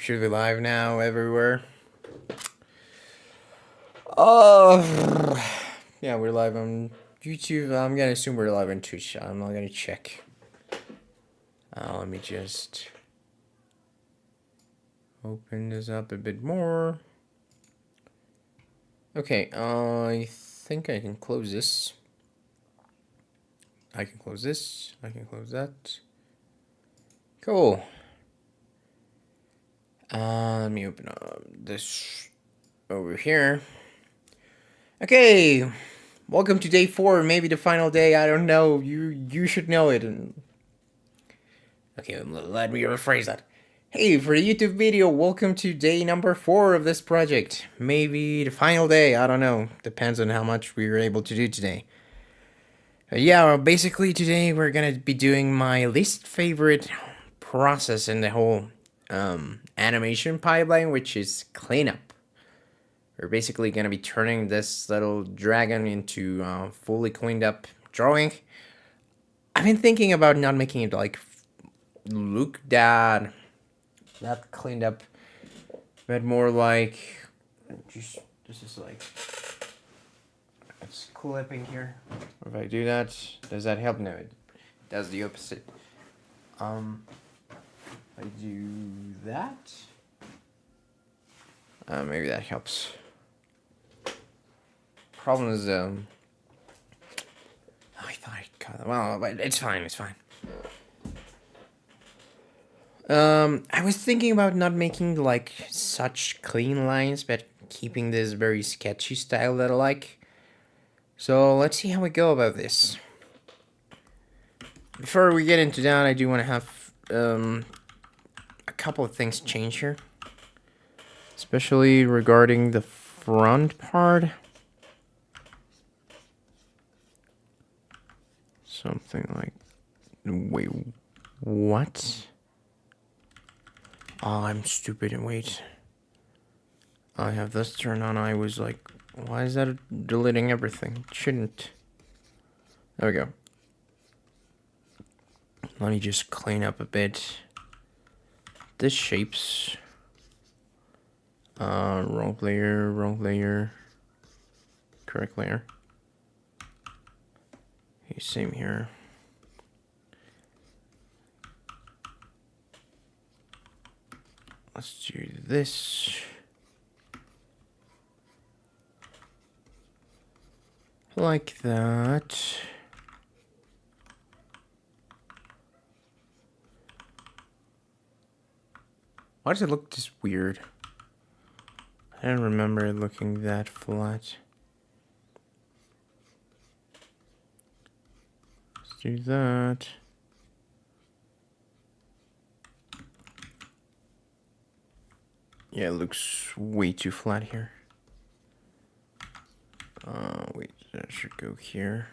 Should be live now everywhere. Oh, yeah, we're live on YouTube. I'm gonna assume we're live on Twitch. I'm not gonna check. Let me just open this up a bit more. Okay, I think I can close this. I can close this. I can close that. Cool. Let me open up this over here. Okay, welcome to day 4, maybe the final day. I don't know. You should know it. Okay, let me rephrase that. Hey, for the YouTube video, welcome to day number 4 of this project. Maybe the final day. I don't know. Depends on how much we were able to do today. Yeah, well, basically today we're gonna be doing my least favorite process in the whole animation pipeline, which is cleanup. We're basically gonna be turning this little dragon into fully cleaned up drawing. I've been thinking about not making it like look that cleaned up, but more like just this is like it's clipping here. If I do that, does that help? No, it does the opposite. I do that. Maybe that helps. Problem is, I thought I cut it. Well, but it's fine. It's fine. I was thinking about not making like such clean lines, but keeping this very sketchy style that I like. So let's see how we go about this. Before we get into that, I do want to have a couple of things change here, especially regarding the front part. Something like, wait, what? Oh, I'm stupid and wait. I have this turned on. I was like, why is that deleting everything? It shouldn't. There we go. Let me just clean up a bit. This shapes. Wrong layer. Correct layer. Okay, same here. Let's do this. Like that. Why does it look just weird? I don't remember it looking that flat. Let's do that. Yeah, it looks way too flat here. Wait, that should go here.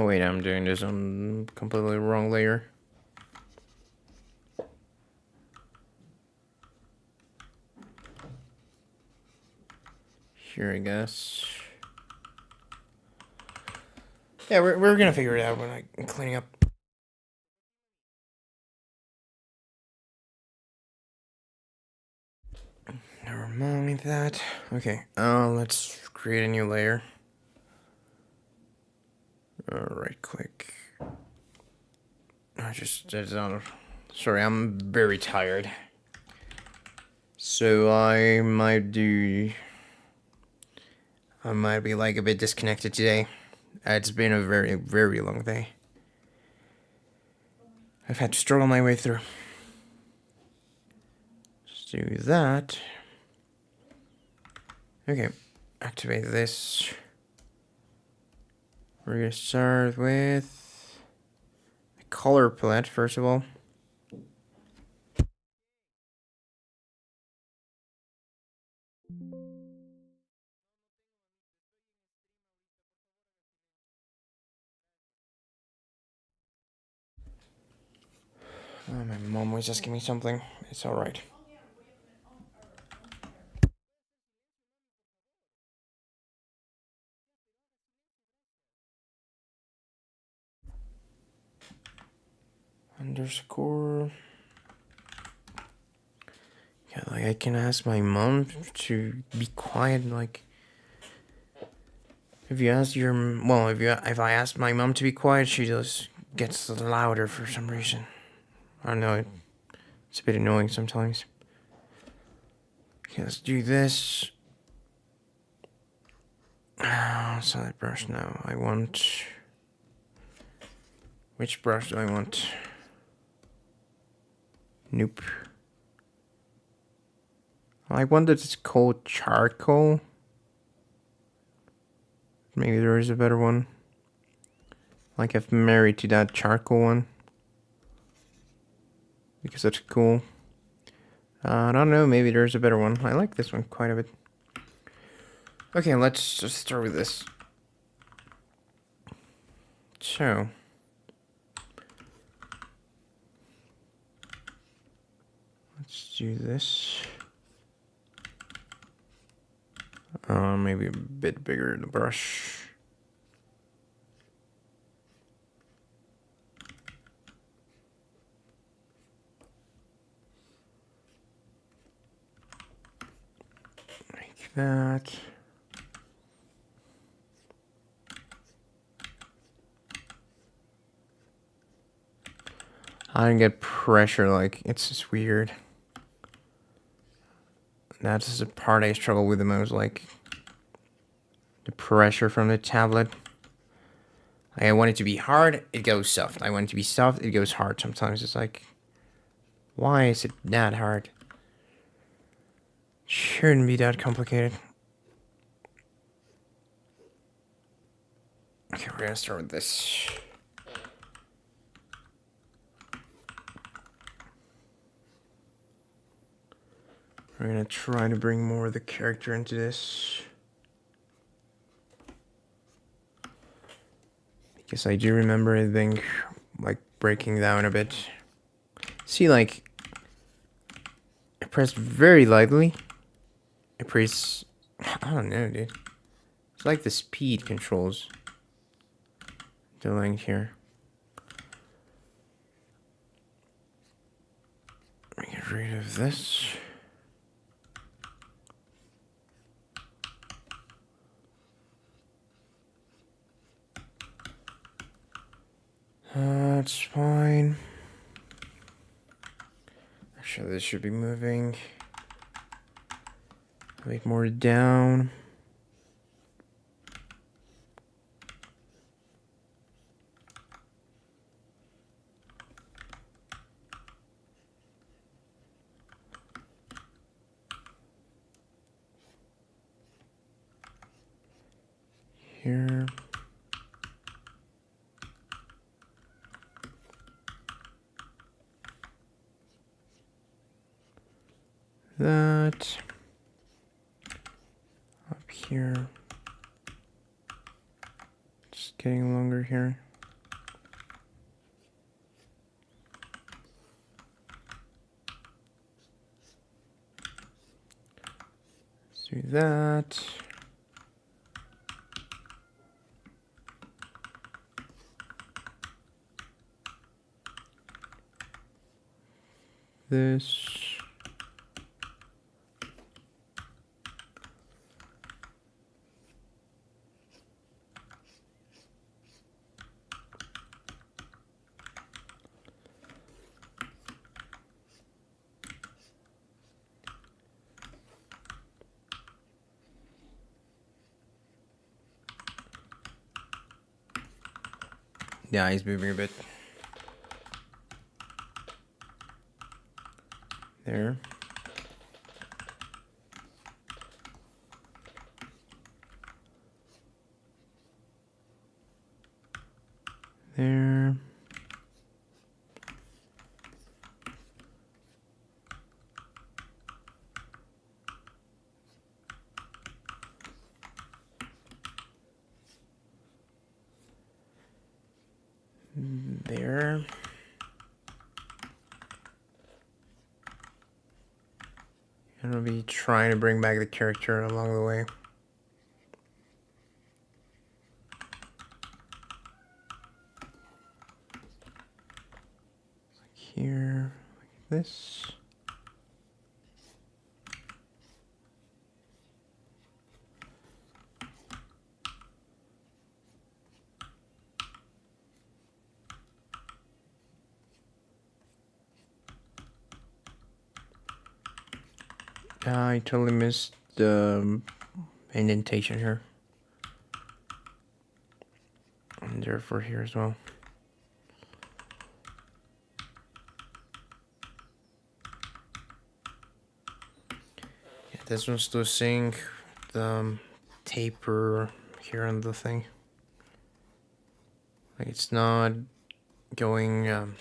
Wait, I'm doing this on completely wrong layer. Here, I guess. Yeah, we're gonna figure it out when I'm cleaning up. Never mind that. Okay, let's create a new layer. Right click. Sorry, I'm very tired. So I might be like a bit disconnected today. It's been a very, very long day. I've had to struggle my way through. Let's do that. Okay, activate this. We're gonna start with the color palette first of all. Oh, my mom was asking me something. It's alright. underscore. Yeah, like I can ask my mom to be quiet. Like, if you ask your if I ask my mom to be quiet, she just gets louder for some reason. I don't know. It's a bit annoying sometimes. Okay, let's do this. Solid brush now. I want. Which brush do I want? Nope. I want that it's called charcoal. Maybe there is a better one. Like I've married to that charcoal one. Because that's cool. I don't know, maybe there's a better one. I like this one quite a bit. Okay, let's just start with this. So. Let's do this. Maybe a bit bigger the brush. Like that. I don't get pressure, like, it's just weird. That's the part I struggle with the most, like, the pressure from the tablet. I want it to be hard, it goes soft. I want it to be soft, it goes hard. Sometimes it's like, why is it that hard? Shouldn't be that complicated. Okay, we're gonna start with this. We're gonna try to bring more of the character into this. Because I do remember it being, like, breaking down a bit. See, like, I pressed very lightly. I press, I don't know, dude. It's like the speed controls the length here. Get rid of this. That's fine. Actually, this should be moving a bit more down. Here. That. Up here. Just getting longer here. Let's do that. This. Yeah, he's moving a bit. There. There. There. And we'll be trying to bring back the character along the way. here like this. I totally missed the indentation here. And therefore here as well. Yeah, this one's losing the taper here on the thing. Like it's not going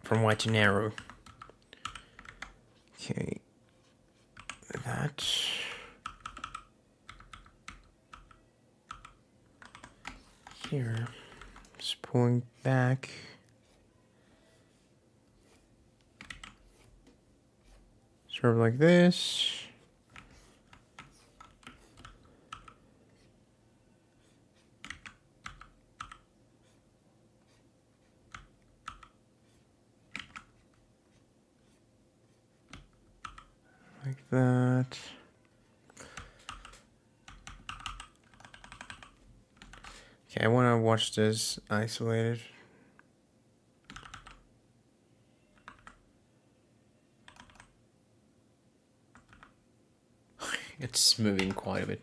from wide to narrow. Okay, that. Here, just pulling back. Sort of like this. Like that. Okay, I want to watch this isolated. It's moving quite a bit.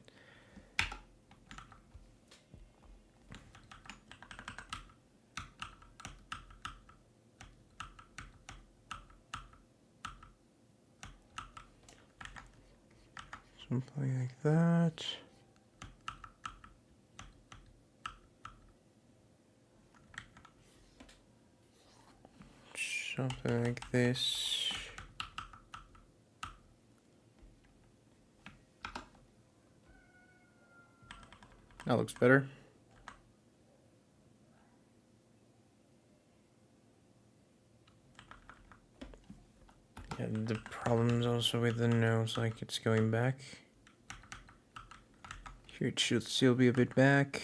Something like that. Something like this. That looks better. Yeah, the problem is also with the nose, like it's going back. Here it should still be a bit back.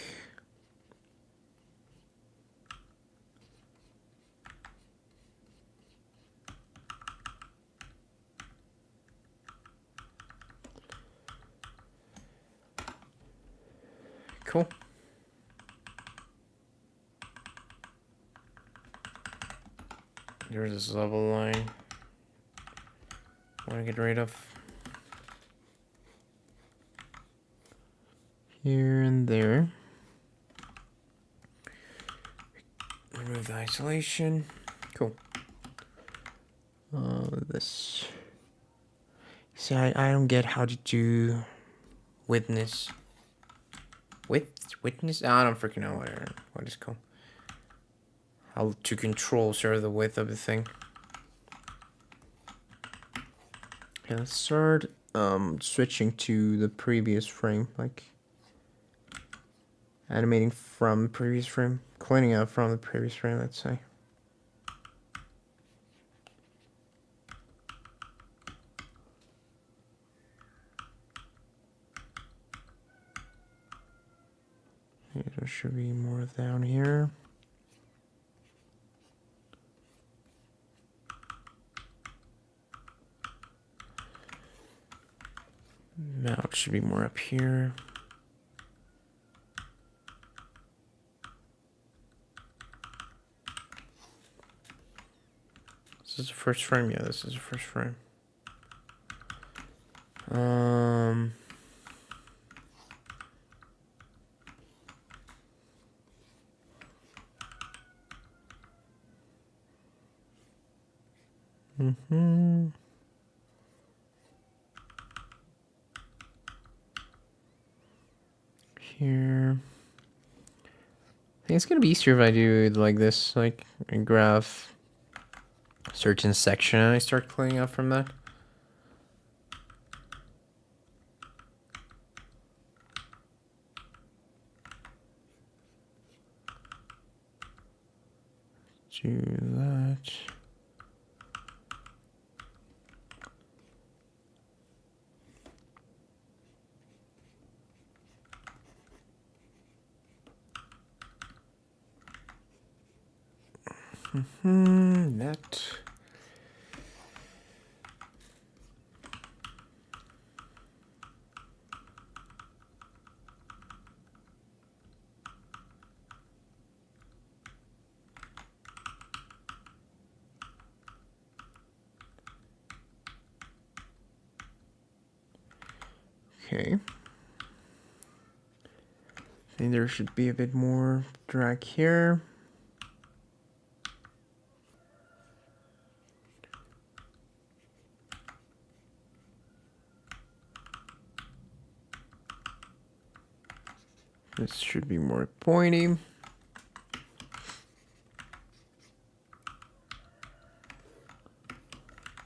Cool. There's this level line. I want to get rid of. Here and there. Remove the isolation. Cool. This. See, I don't get how to do witness. Witness? I don't freaking know what it's called. How to control sort of the width of the thing. Okay, let's start switching to the previous frame, like animating from the previous frame, cleaning up from the previous frame, let's say. Yeah, there should be more down here. Mouth should be more up here. This is the first frame. Yeah, this is the first frame. Here. I think it's gonna be easier if I do it like this, like I graph a certain section and I start cleaning up from that. Do that. Net. Okay. I think there should be a bit more drag here. This should be more pointy.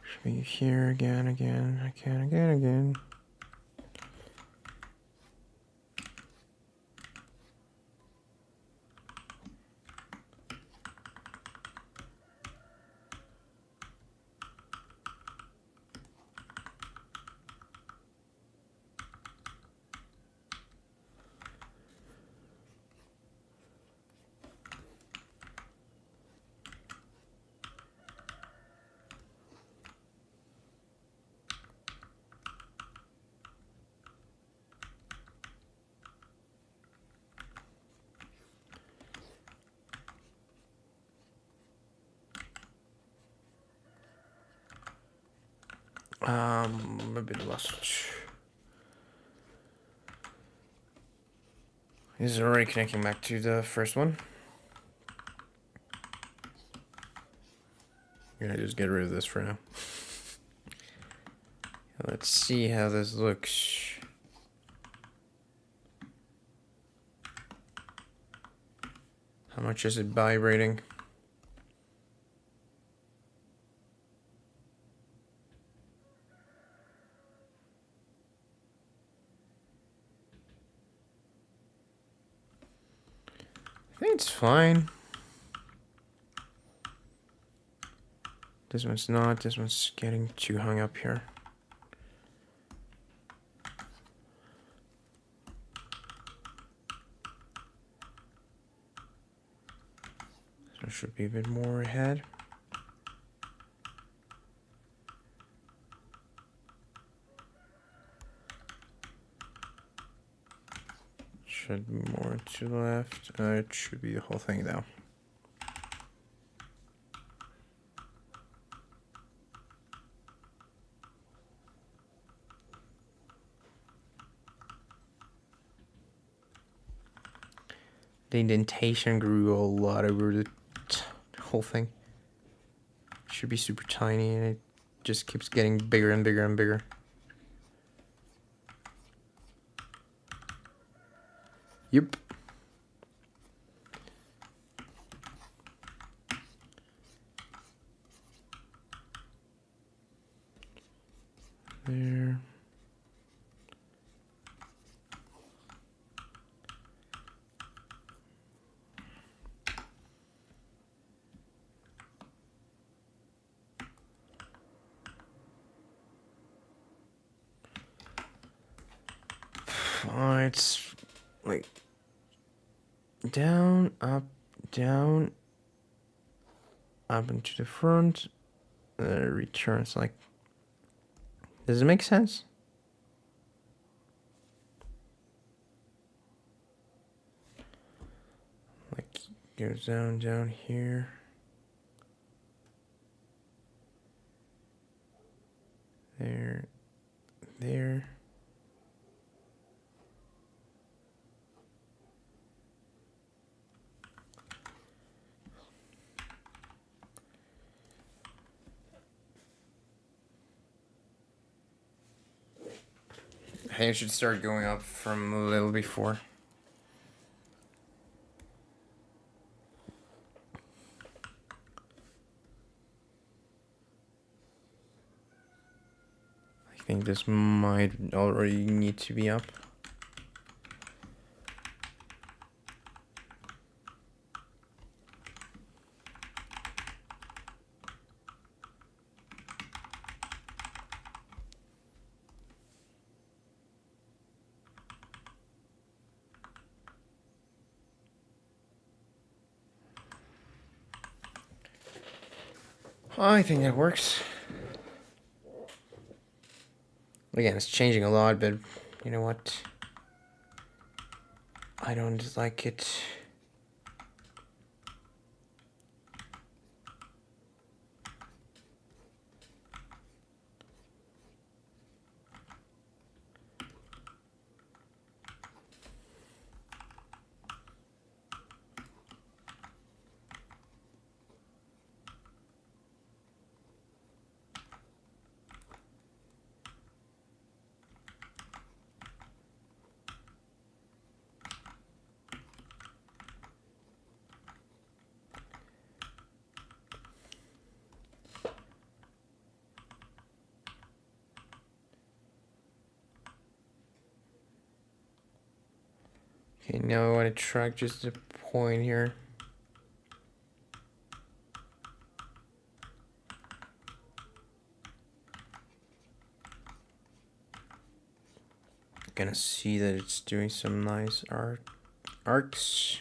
Should be here again. A bit lost. Is it already connecting back to the first one? I'm gonna just get rid of this for now. Let's see how this looks. How much is it vibrating? I think it's fine. This one's not. This one's getting too hung up here. So it should be a bit more ahead. Should be more to the left. It should be the whole thing though. The indentation grew a lot over the whole thing. Should be super tiny and it just keeps getting bigger and bigger and bigger. Yep. There. It's like down, up, up into the front, returns like. Does it make sense? Like goes down here. There. I think it should start going up from a little before. I think this might already need to be up. I think that works. Again, it's changing a lot, but you know what? I don't like it. Okay, now I want to track just the point here. Gonna see that it's doing some nice arcs.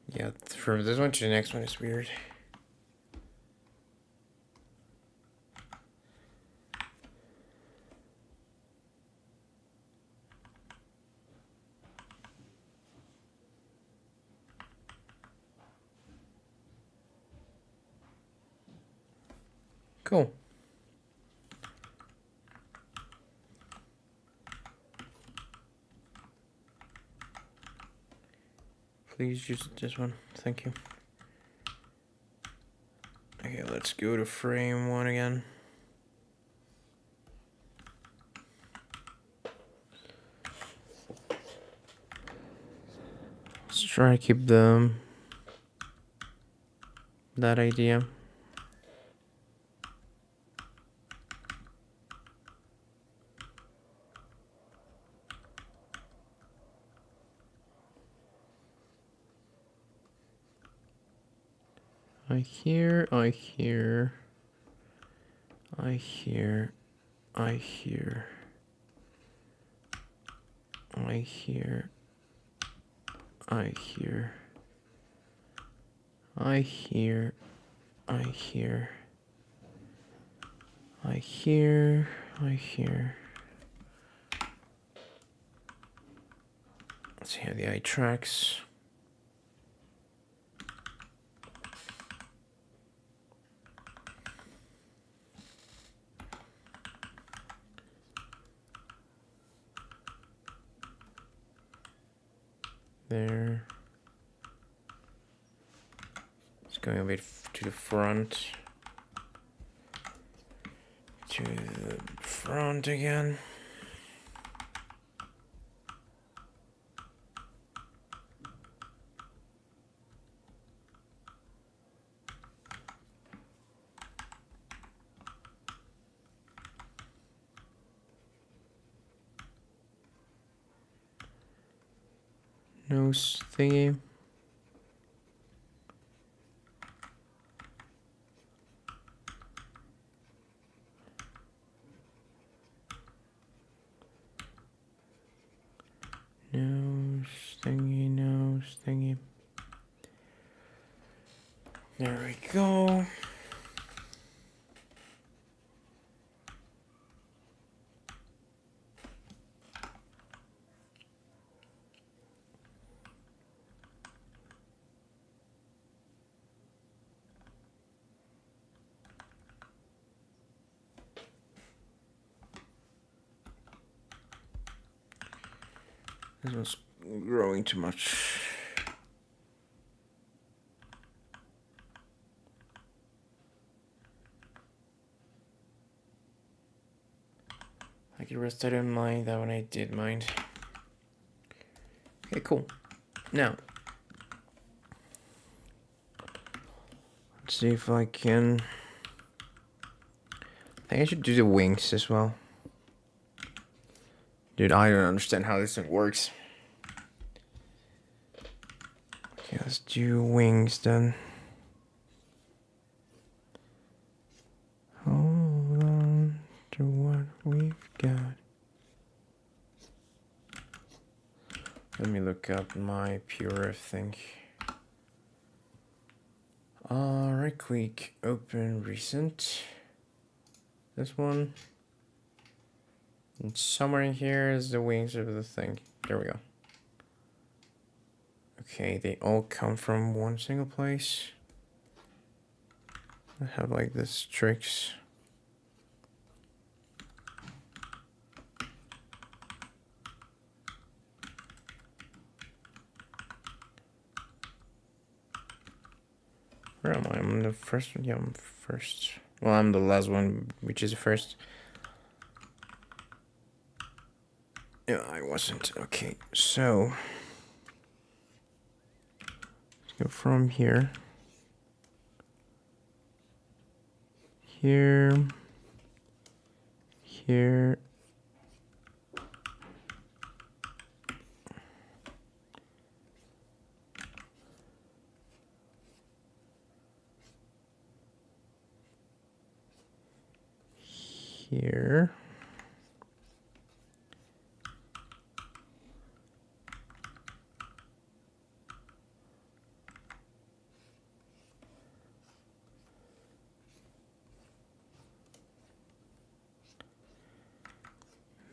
Yeah, from this one to the next one is weird. Cool. Please use this one. Thank you. Okay, let's go to frame 1 again. Let's try to keep that idea. I hear. I hear. I hear. I hear. I hear. I hear. I hear. I hear. I hear. Let's see how the eye tracks. There. It's going a bit to the front. To the front again. Nose thingy. Nose thingy, nose thingy. There we go. This one's growing too much. Like the rest I didn't mind, that one I did mind. Okay, cool. Now, Let's see if I can. I think I should do the wings as well. Dude, I don't understand how this thing works. Okay, let's do wings then. Hold on to what we've got. Let me look up my pure thing. Right click, open recent. This one. And somewhere in here is the wings of the thing. There we go. Okay, they all come from one single place. I have like this tricks. Where am I? I'm the first one. Yeah, I'm first. Well, I'm the last one, which is the first. Yeah, I wasn't. Okay, so let's go from here. Here. Here. Here.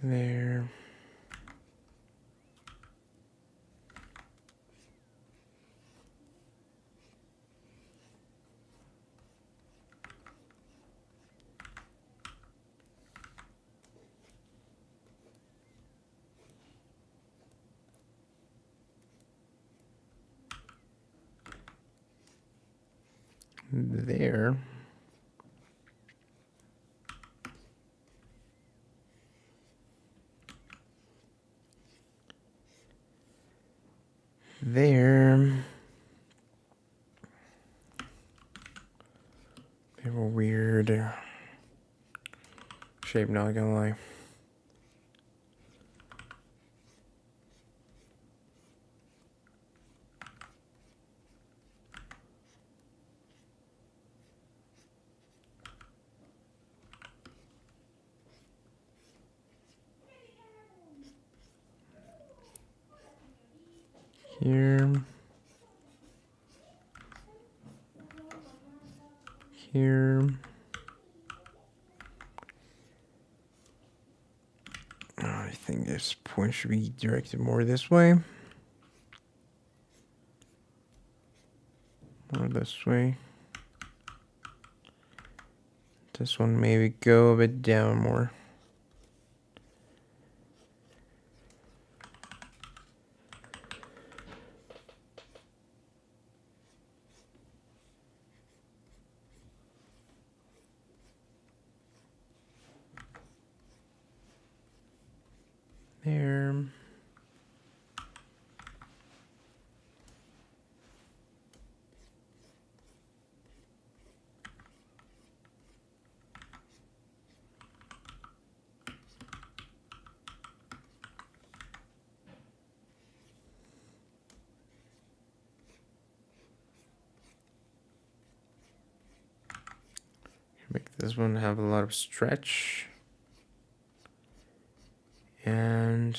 There. There. There. Bit of a weird shape, not gonna lie. Here. Here. I think this point should be directed more this way. Or this way. This one maybe go a bit down more. There. Make this one have a lot of stretch. And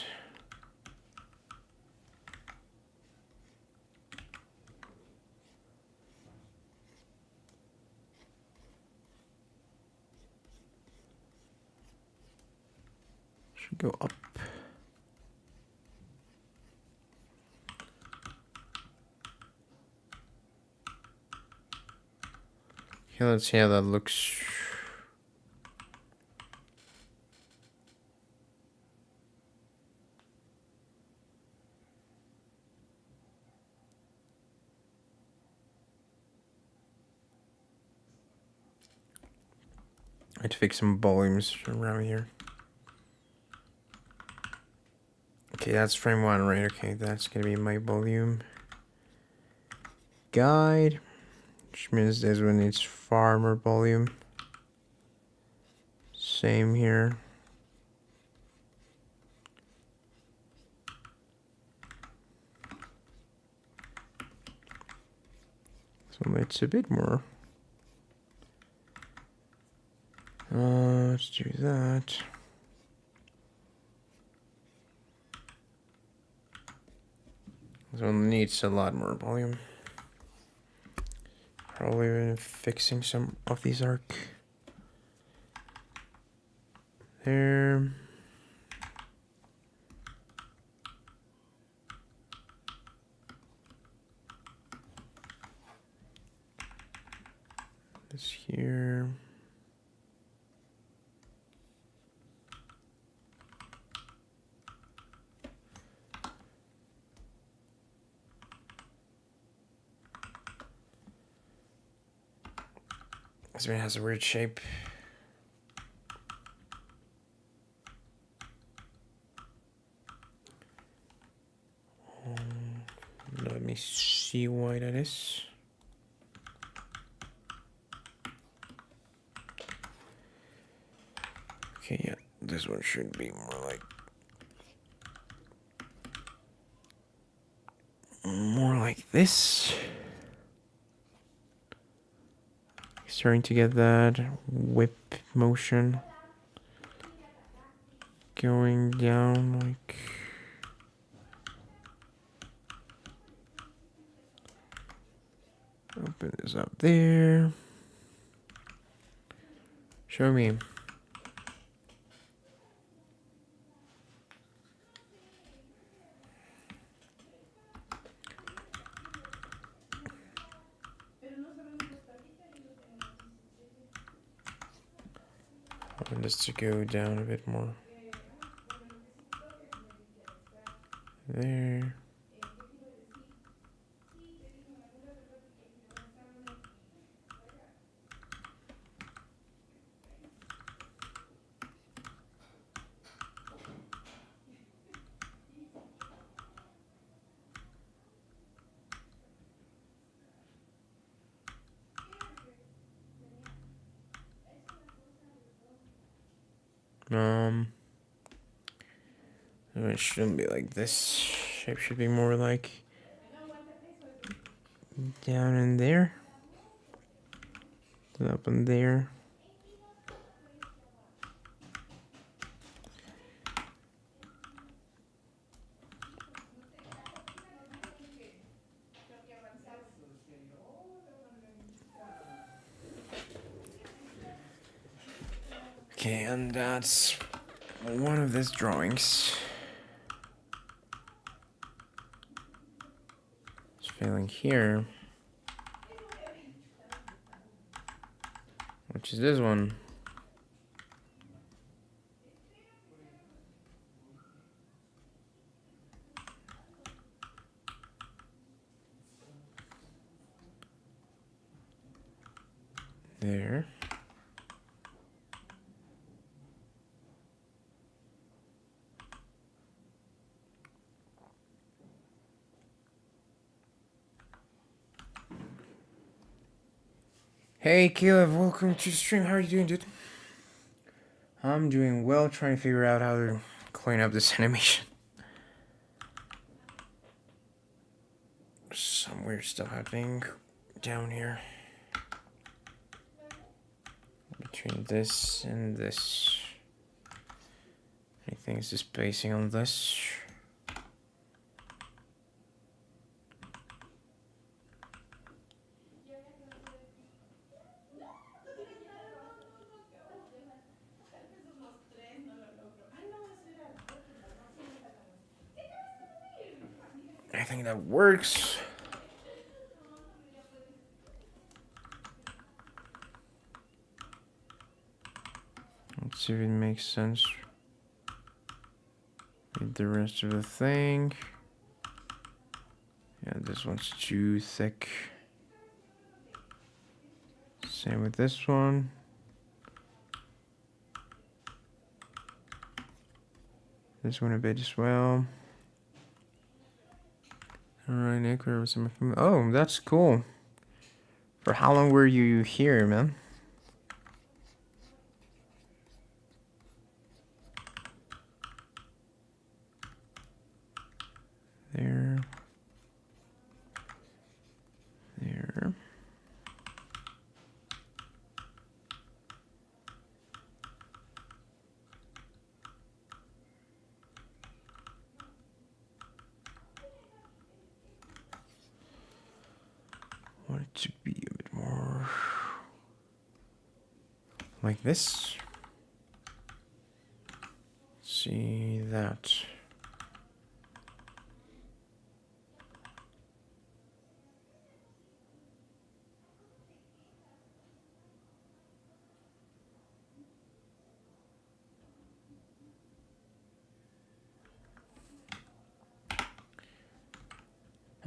should go up. Okay, let's see how that looks. I had to fix some volumes around here. Okay, that's frame one, right? Okay, that's gonna be my volume guide. which means this one needs far more volume. Same here. So it's a bit more. Let's do that. This one needs a lot more volume. Probably even fixing some of these arc. There. This here. This one has a weird shape. Let me see why that is. Okay, yeah, this one should be more like this. Starting to get that whip motion going down like. Open this up there. Show me. I want this to go down a bit more. There. It shouldn't be like this. Shape should be more like down in there. Up in there. Okay, and that's one of these drawings. It's failing here. Which is this one. There. Hey Caleb, welcome to the stream. How are you doing, dude? I'm doing well, trying to figure out how to clean up this animation. Some weird stuff happening down here. Between this and this. Anything is the spacing on this. I think that works. Let's see if it makes sense with the rest of the thing. Yeah, this one's too thick. Same with this one. This one a bit as well. Alright, Nick, where was my... Oh, that's cool. For how long were you here, man? There. There. Want it to be a bit more like this. See that.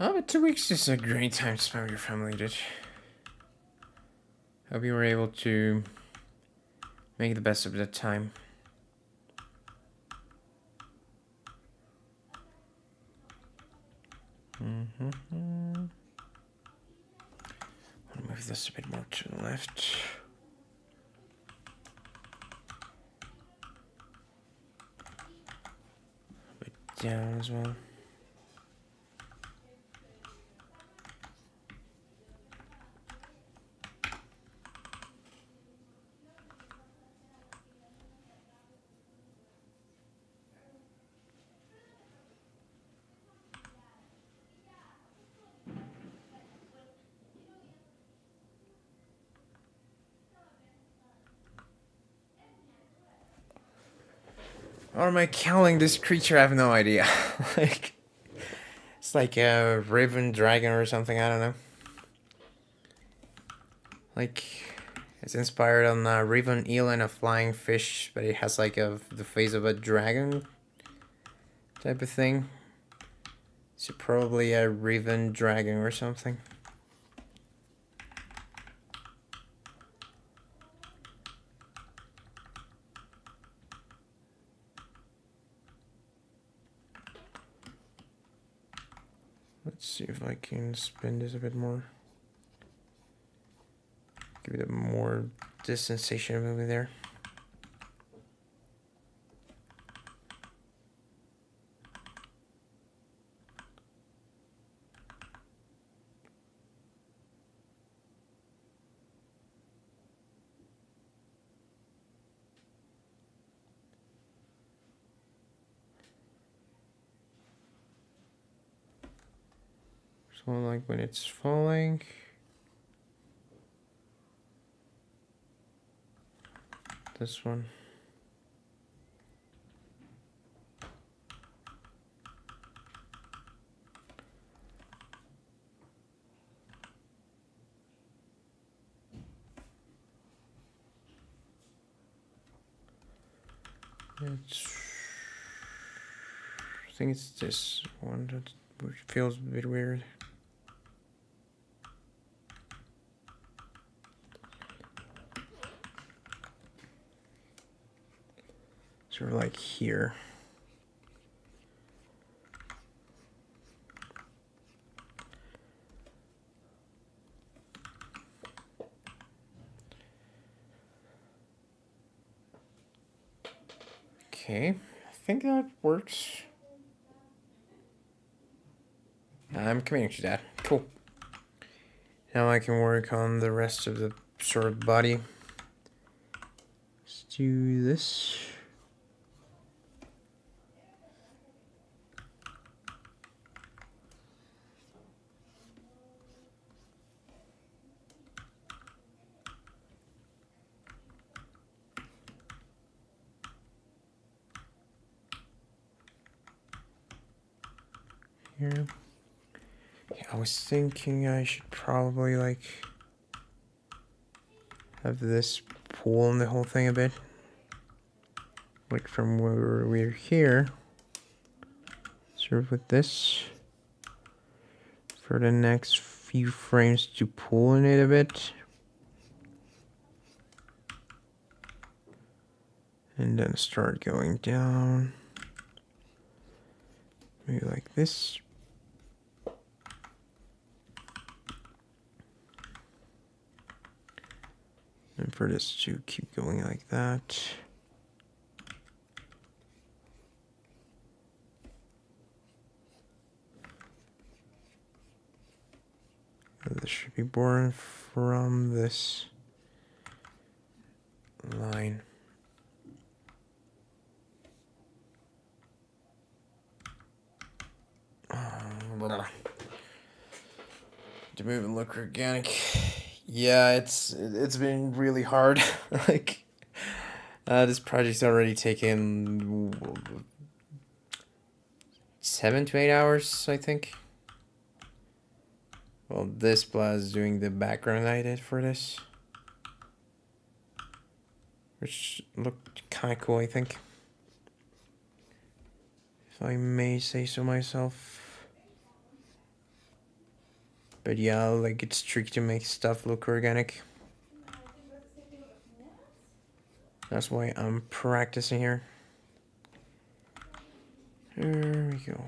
Oh, but 2 weeks is a great time to spend with your family, dude. Hope you were able to make the best of that time. I'll move this a bit more to the left. A bit down as well. Or am I killing this creature? I have no idea. Like, it's like a riven dragon or something, I don't know. Like, it's inspired on a riven eel and a flying fish, but it has like the face of a dragon type of thing. So probably a riven dragon or something. Let's see if I can spin this a bit more. Give it a more distanciation over there. So like when it's falling. This one. I think it's this one that feels a bit weird. Sort of like here. Okay, I think that works. I'm committing to that. Cool. Now I can work on the rest of the sort of body. Let's do this. Here. Yeah, I was thinking I should probably like have this pull on the whole thing a bit. Like from where we're here. Sort of with this. For the next few frames to pull in it a bit. And then start going down. Maybe like this. And for this to keep going like that. And this should be born from this line. To move and look organic. Yeah, it's been really hard. Like this project's already taken 7 to 8 hours, I think. Well, this plus doing the background I did for this, which looked kind of cool, I think, if I may say so myself. But yeah, like, it's tricky to make stuff look organic. That's why I'm practicing here. There we go.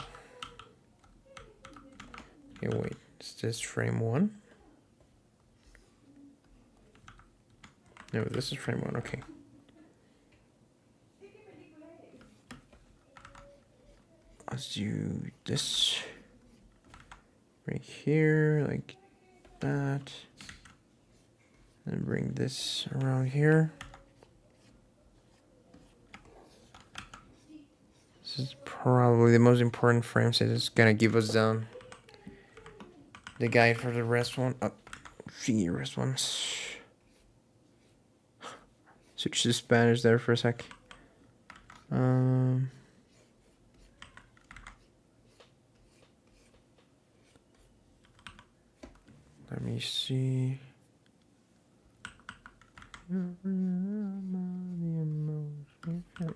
Okay, wait, is this frame 1? No, this is frame 1, okay. Let's do this right here, like that. And bring this around here. This is probably the most important frame set. It's gonna give us the guide for the rest one. Rest ones. Switch to Spanish there for a sec. Let me see.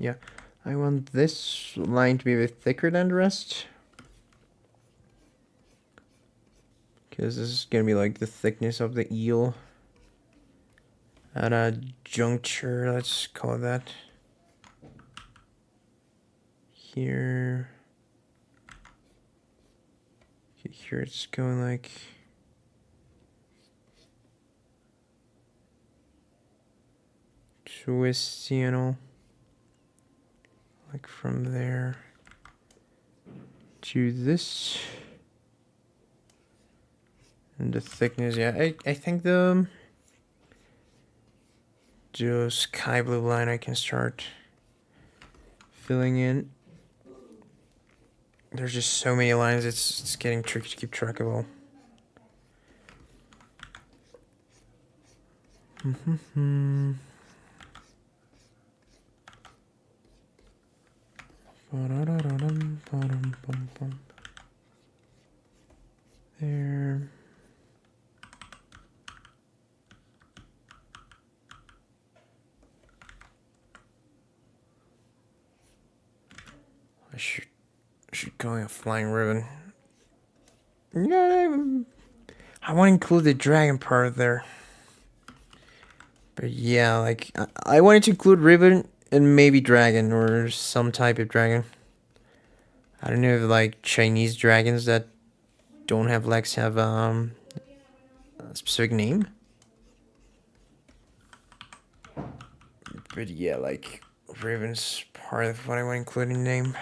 Yeah, I want this line to be a bit thicker than the rest. Because this is gonna be like the thickness of the eel at a juncture, let's call it that. Here. Okay, here it's going like twist, you know, like from there to this. And the thickness, yeah, I think the sky blue line I can start filling in. There's just so many lines, it's getting tricky to keep track of all. There. I should go a flying ribbon. Yeah, I want to include the dragon part there. But yeah, like, I wanted to include ribbon and maybe dragon or some type of dragon. I don't know if like Chinese dragons that don't have legs have a specific name. But yeah, like, ribbon's part of what I want to include in the name.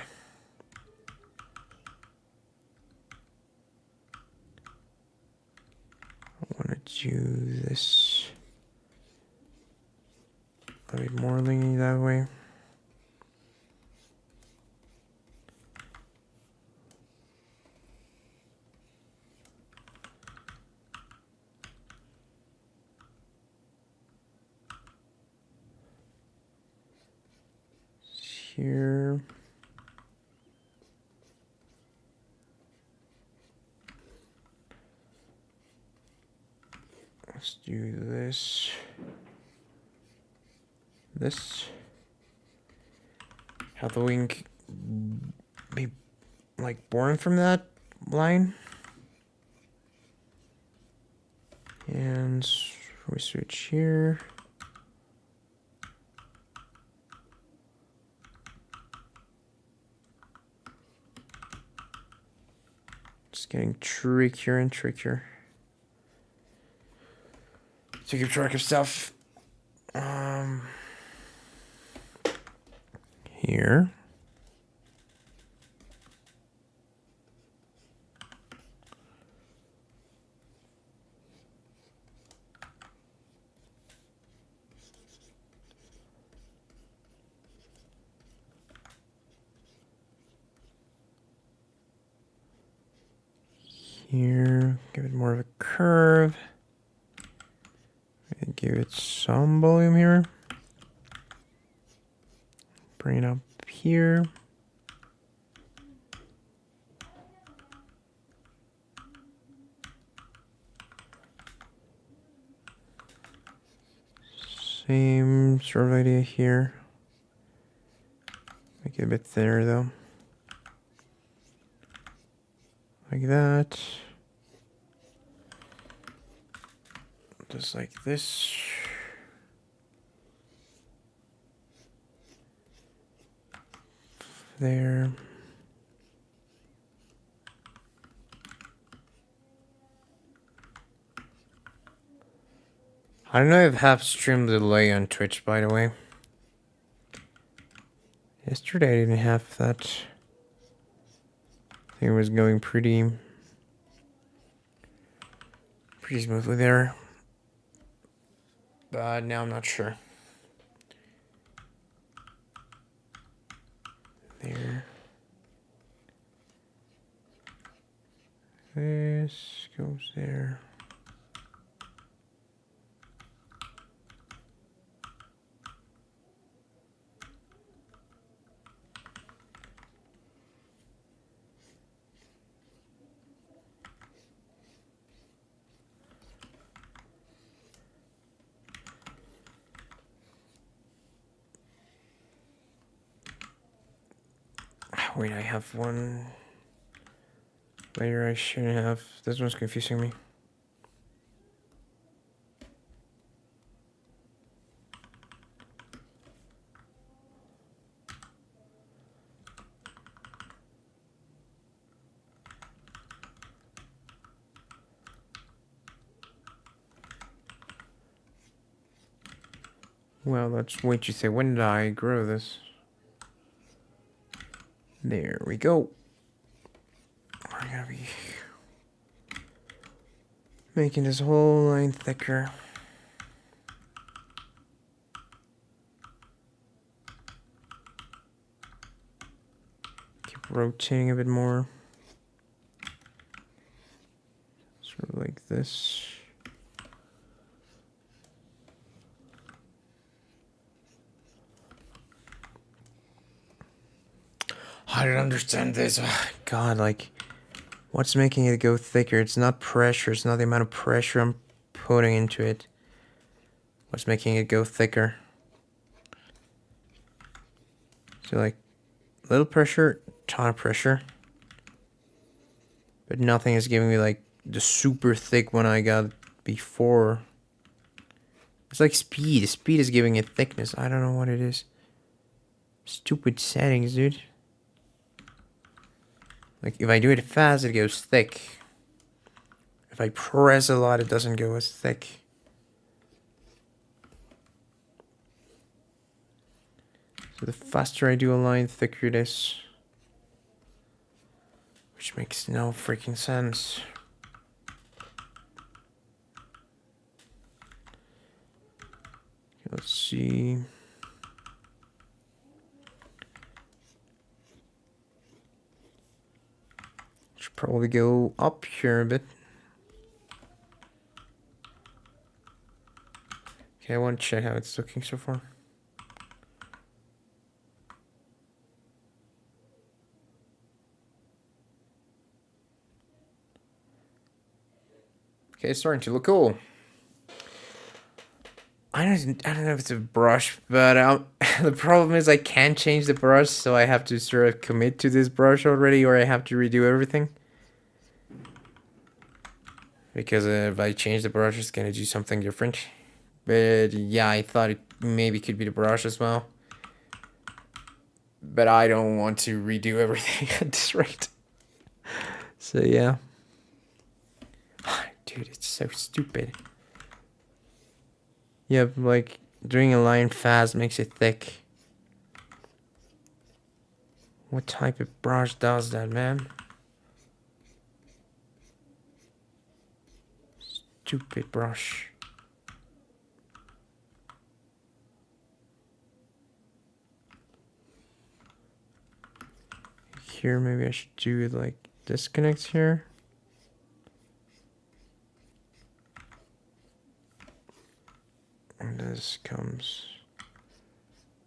I want to do this a bit more leaning that way. Here. Let's do this. This. Have the wing be like born from that line. And we switch here. It's getting trickier and trickier to keep track of stuff. Here. Here, give it more of a curve. And give it some volume here. Bring it up here. Same sort of idea here. Make it a bit thinner though. Like that. Just like this. There. I don't know if I have stream delay on Twitch, by the way. Yesterday I didn't have that. I think it was going pretty smoothly there. But now I'm not sure. There. This goes there. Wait, I have one layer I shouldn't have. This one's confusing me. Well, let's wait to say, when did I grow this? There we go. We're gonna be making this whole line thicker. Keep rotating a bit more. Sort of like this. I don't understand this. Oh, God, like, what's making it go thicker? It's not pressure. It's not the amount of pressure I'm putting into it. What's making it go thicker? So, like, little pressure, ton of pressure. But nothing is giving me, like, the super thick one I got before. It's like speed. Speed is giving it thickness. I don't know what it is. Stupid settings, dude. Like, if I do it fast, it goes thick. If I press a lot, it doesn't go as thick. So the faster I do a line, thicker it is. Which makes no freaking sense. Okay, let's see. Should probably go up here a bit. Okay, I want to check how it's looking so far. Okay, it's starting to look cool. I don't know if it's a brush, but the problem is I can't change the brush, so I have to sort of commit to this brush already, or I have to redo everything. Because if I change the brush, it's gonna do something different. But yeah, I thought it maybe could be the brush as well. But I don't want to redo everything at this rate. So yeah. Dude, it's so stupid. Yeah, like, doing a line fast makes it thick. What type of brush does that, man? Stupid brush. Here, maybe I should do like disconnects here. And this comes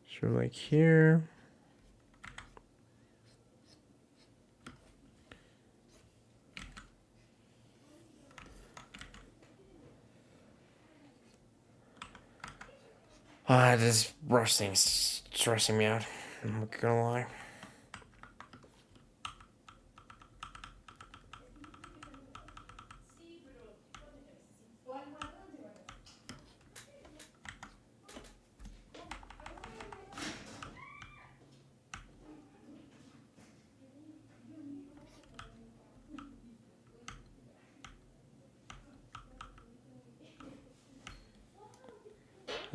through like here. This brush thing's stressing me out. I'm not gonna lie.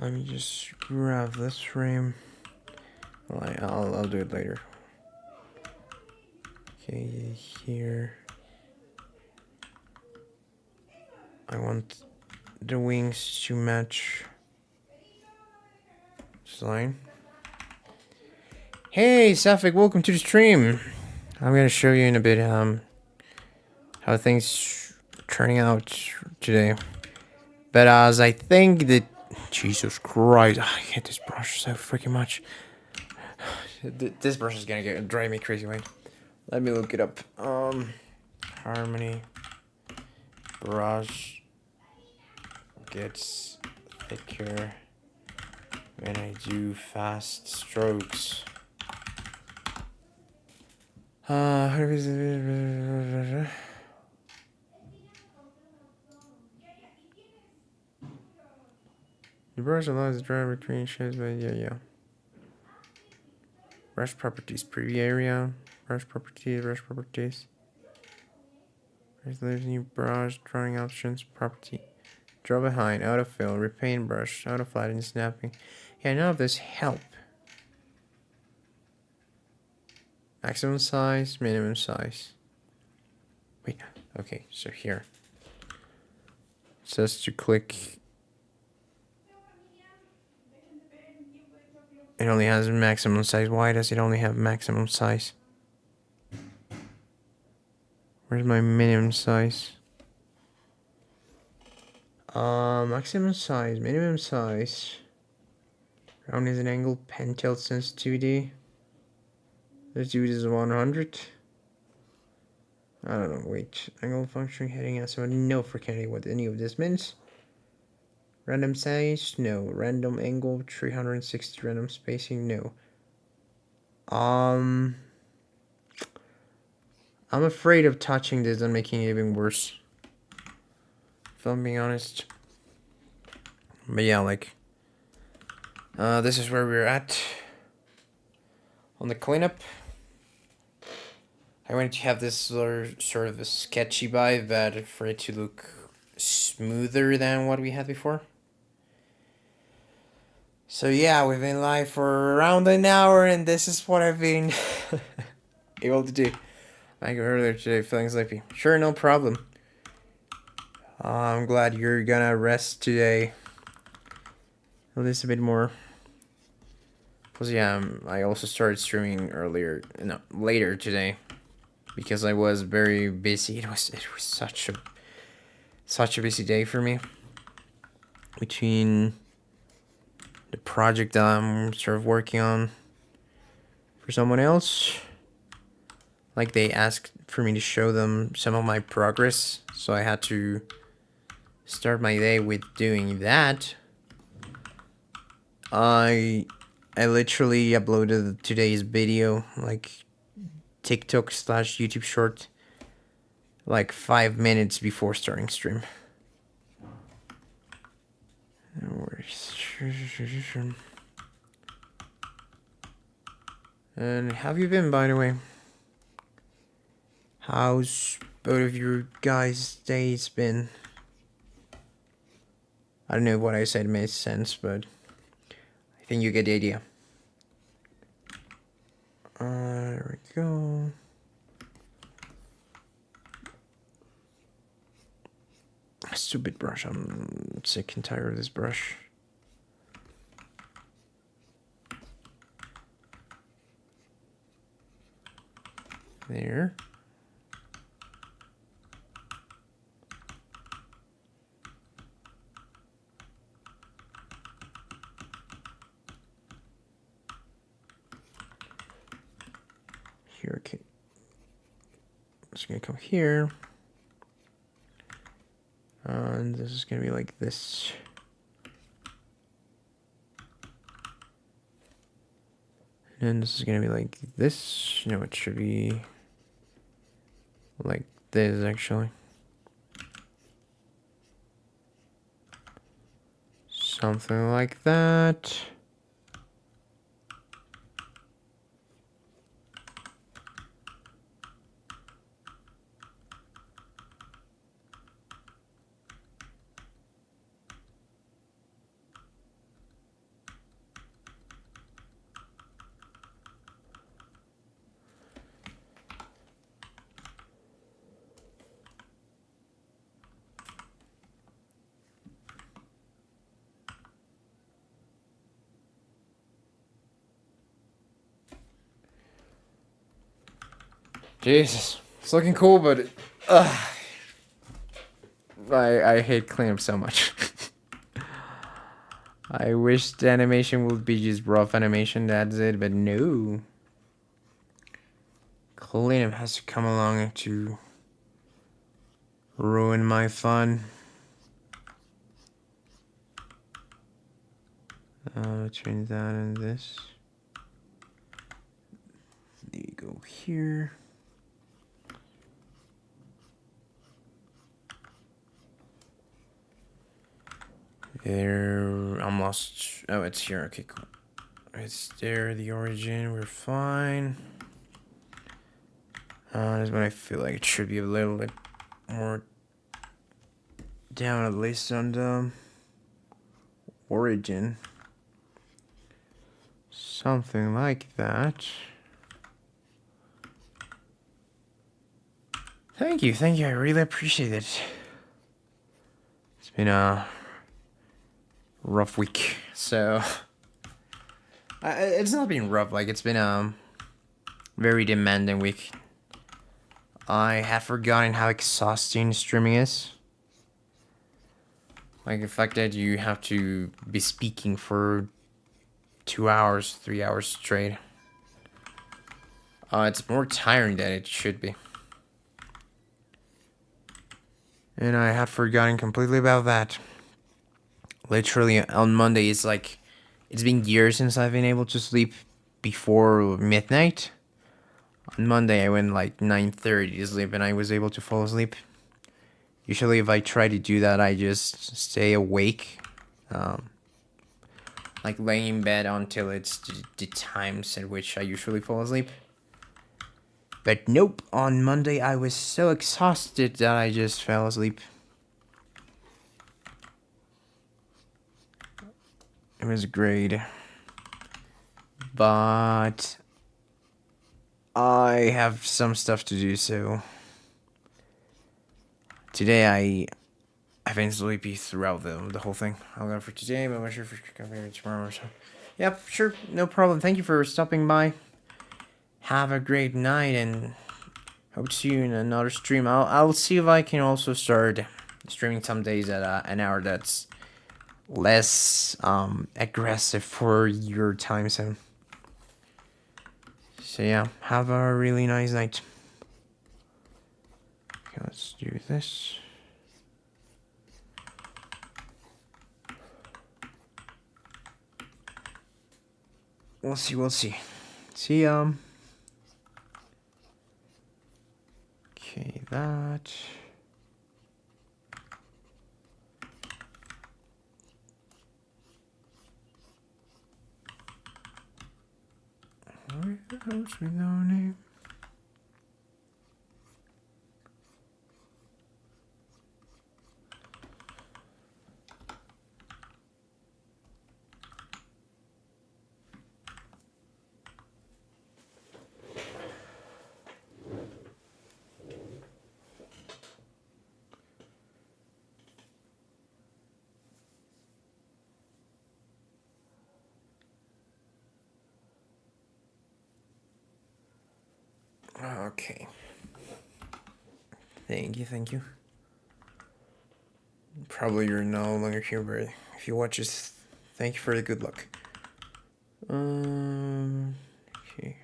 Let me just grab this frame. Well, I'll do it later. Okay, here. I want the wings to match this line. Hey, Safik, welcome to the stream. I'm gonna show you in a bit how things are turning out today. But as I think that Jesus Christ, I hate this brush so freaking much. This brush is gonna drive me crazy. Wait, let me look it up. Harmony brush gets thicker when I do fast strokes. The brush allows the drive between shapes, but yeah. Brush properties, preview area, brush properties. There's new brush, drawing options, property. Draw behind, autofill, repaint brush, auto flatten, snapping. Yeah, none of this help. Maximum size, minimum size. Wait, okay, so here. It says to click. It only has maximum size. Why does it only have maximum size? Where's my minimum size? Maximum size, minimum size. Round is an angle, pen tilt sensitivity. Let's do this 100. I don't know, wait. Angle function, heading estimate. No freaking idea what any of this means. Random size, no. Random angle, 360. Random spacing, no. I'm afraid of touching this and making it even worse, if I'm being honest. But yeah, like, this is where we're at on the cleanup. I wanted to have this sort of a sketchy vibe, but for it to look smoother than what we had before. So yeah, we've been live for around an hour, and this is what I've been able to do. Like earlier today, feeling sleepy. Sure, no problem. I'm glad you're gonna rest today. At least a bit more. Plus, yeah, I also started streaming later today, because I was very busy. It was such a busy day for me. Between the project that I'm sort of working on for someone else. Like, they asked for me to show them some of my progress, so I had to start my day with doing that. I literally uploaded today's video, like TikTok/YouTube short, like 5 minutes before starting stream. And how have you been, by the way? How's both of your guys' days been? I don't know if what I said made sense, but think you get the idea. There we go. Stupid brush. I'm sick and tired of this brush. There. Here, okay. I'm just gonna come here. And this is gonna be like this. And this is gonna be like this. No, it should be like this actually. Something like that. Jesus, it's looking cool, but I hate cleanup so much. I wish the animation would be just rough animation, that's it, but no. Cleanup has to come along to ruin my fun. Between that and this. There you go here. There, I'm lost. Oh, it's here. Okay, cool. It's there, the origin. We're fine. That's when I feel like it should be a little bit more down, at least on the origin. Something like that. Thank you, I really appreciate it. It's been a rough week, so it's not been rough, like it's been a very demanding week. I had forgotten how exhausting streaming is. Like the fact that you have to be speaking for 2 hours, 3 hours straight. It's more tiring than it should be. And I had forgotten completely about that. Literally on Monday, it's like, it's been years since I've been able to sleep before midnight. On Monday, I went like 9:30 to sleep and I was able to fall asleep. Usually if I try to do that, I just stay awake. Like laying in bed until it's the times at which I usually fall asleep. But nope, on Monday I was so exhausted that I just fell asleep. It was great. But I have some stuff to do, so today I've been sleepy throughout the whole thing. I'll go for today, but I'm not sure if we're going to tomorrow or so. Yep, sure, no problem. Thank you for stopping by. Have a great night and hope to see you in another stream. I'll see if I can also start streaming some days at an hour that's less aggressive for your time zone. So yeah, have a really nice night. Okay, let's do this. We'll see. See, okay, that. Where the hell's my name? Okay. Thank you, thank you. Probably you're no longer here, but if you watch this, thank you for the good luck. Okay.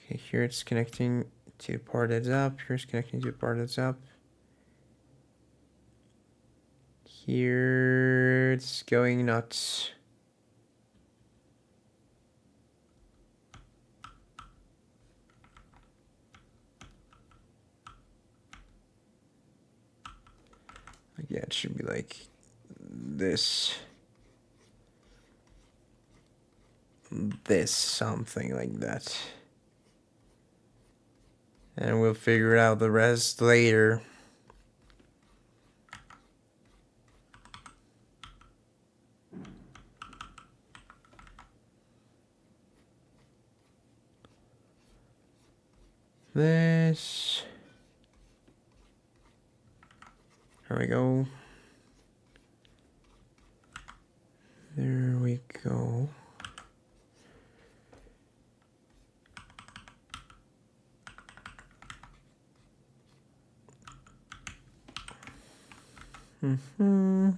Okay, here it's connecting to the part that's up. Here's connecting to the part that's up. Here it's going nuts. Yeah, it should be like this. Something like that. And we'll figure out the rest later. This. There we go. There we go. Mm-hmm.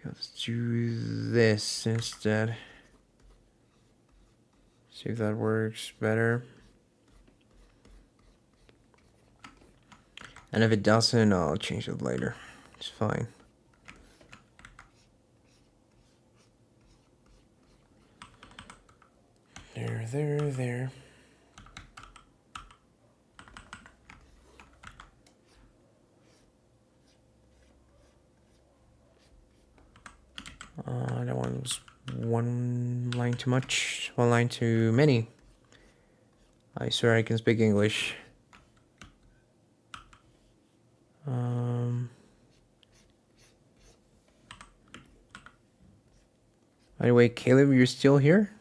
Let's do this instead. See if that works better. And if it doesn't, I'll change it later. It's fine. There. That one was one line too much. One line too many. I swear I can speak English. By the way, Caleb, you're still here?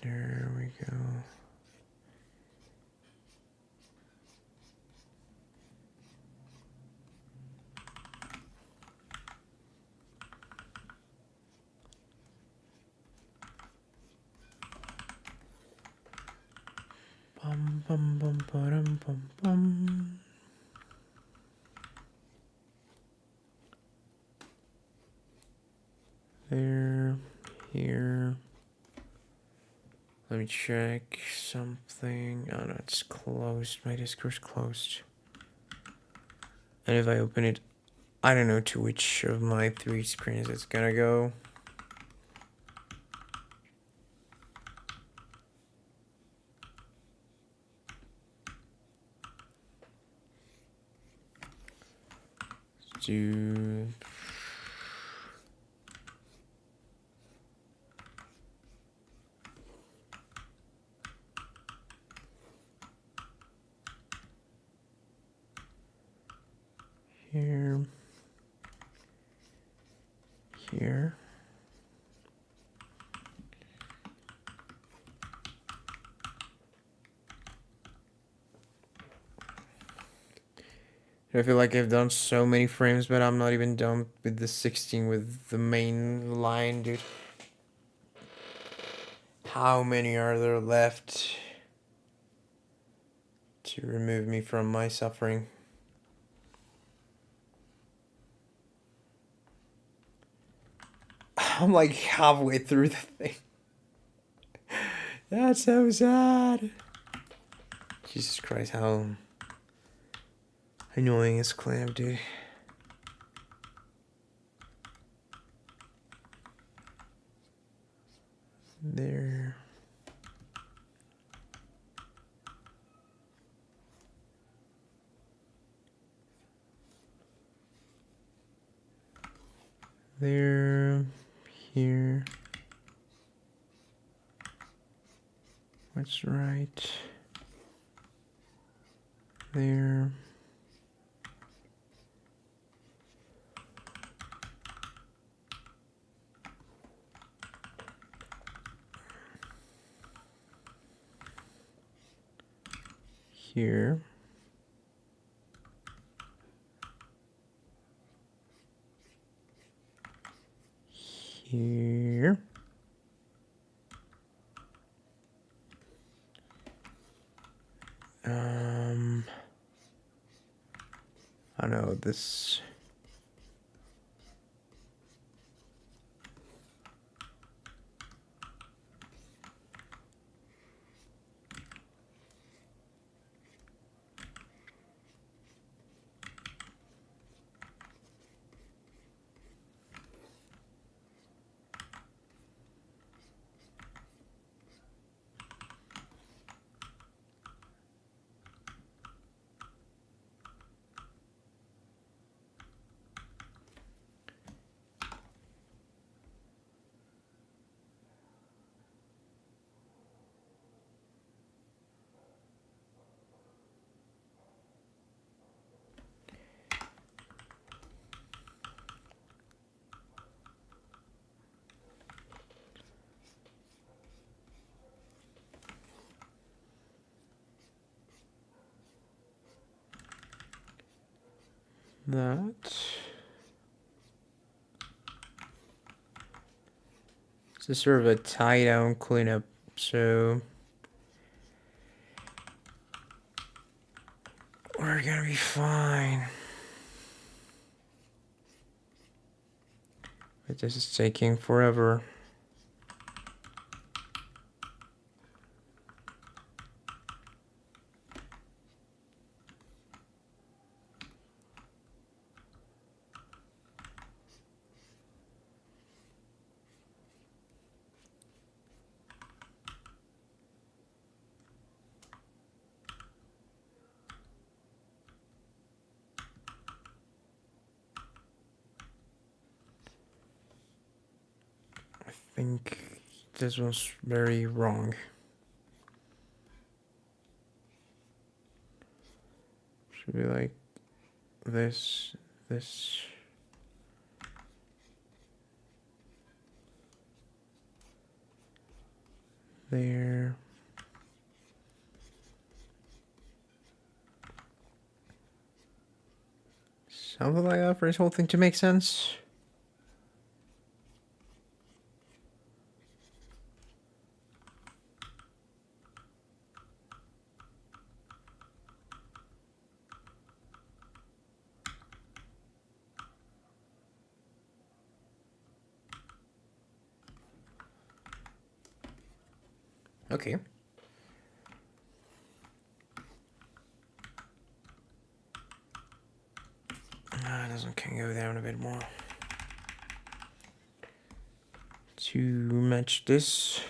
There we go. Bum bum bum bum bum bum. There, here. Let me check something. Oh no, it's closed. My Discord's closed. And if I open it, I don't know to which of my 3 screens it's gonna go. Let's do here. Here. I feel like I've done so many frames, but I'm not even done with the 16 with the main line, dude. How many are there left to remove me from my suffering? I'm like halfway through the thing. That's so sad. Jesus Christ, how annoying is Clamp, dude. There. There. Here. What's right there? Here. Here. I know this. That. It's just sort of a tie down cleanup, so we're gonna be fine. But this is taking forever. I think this was very wrong. Should be like this, this. There. Something like that for this whole thing to make sense. Okay. Doesn't can go down a bit more to match this.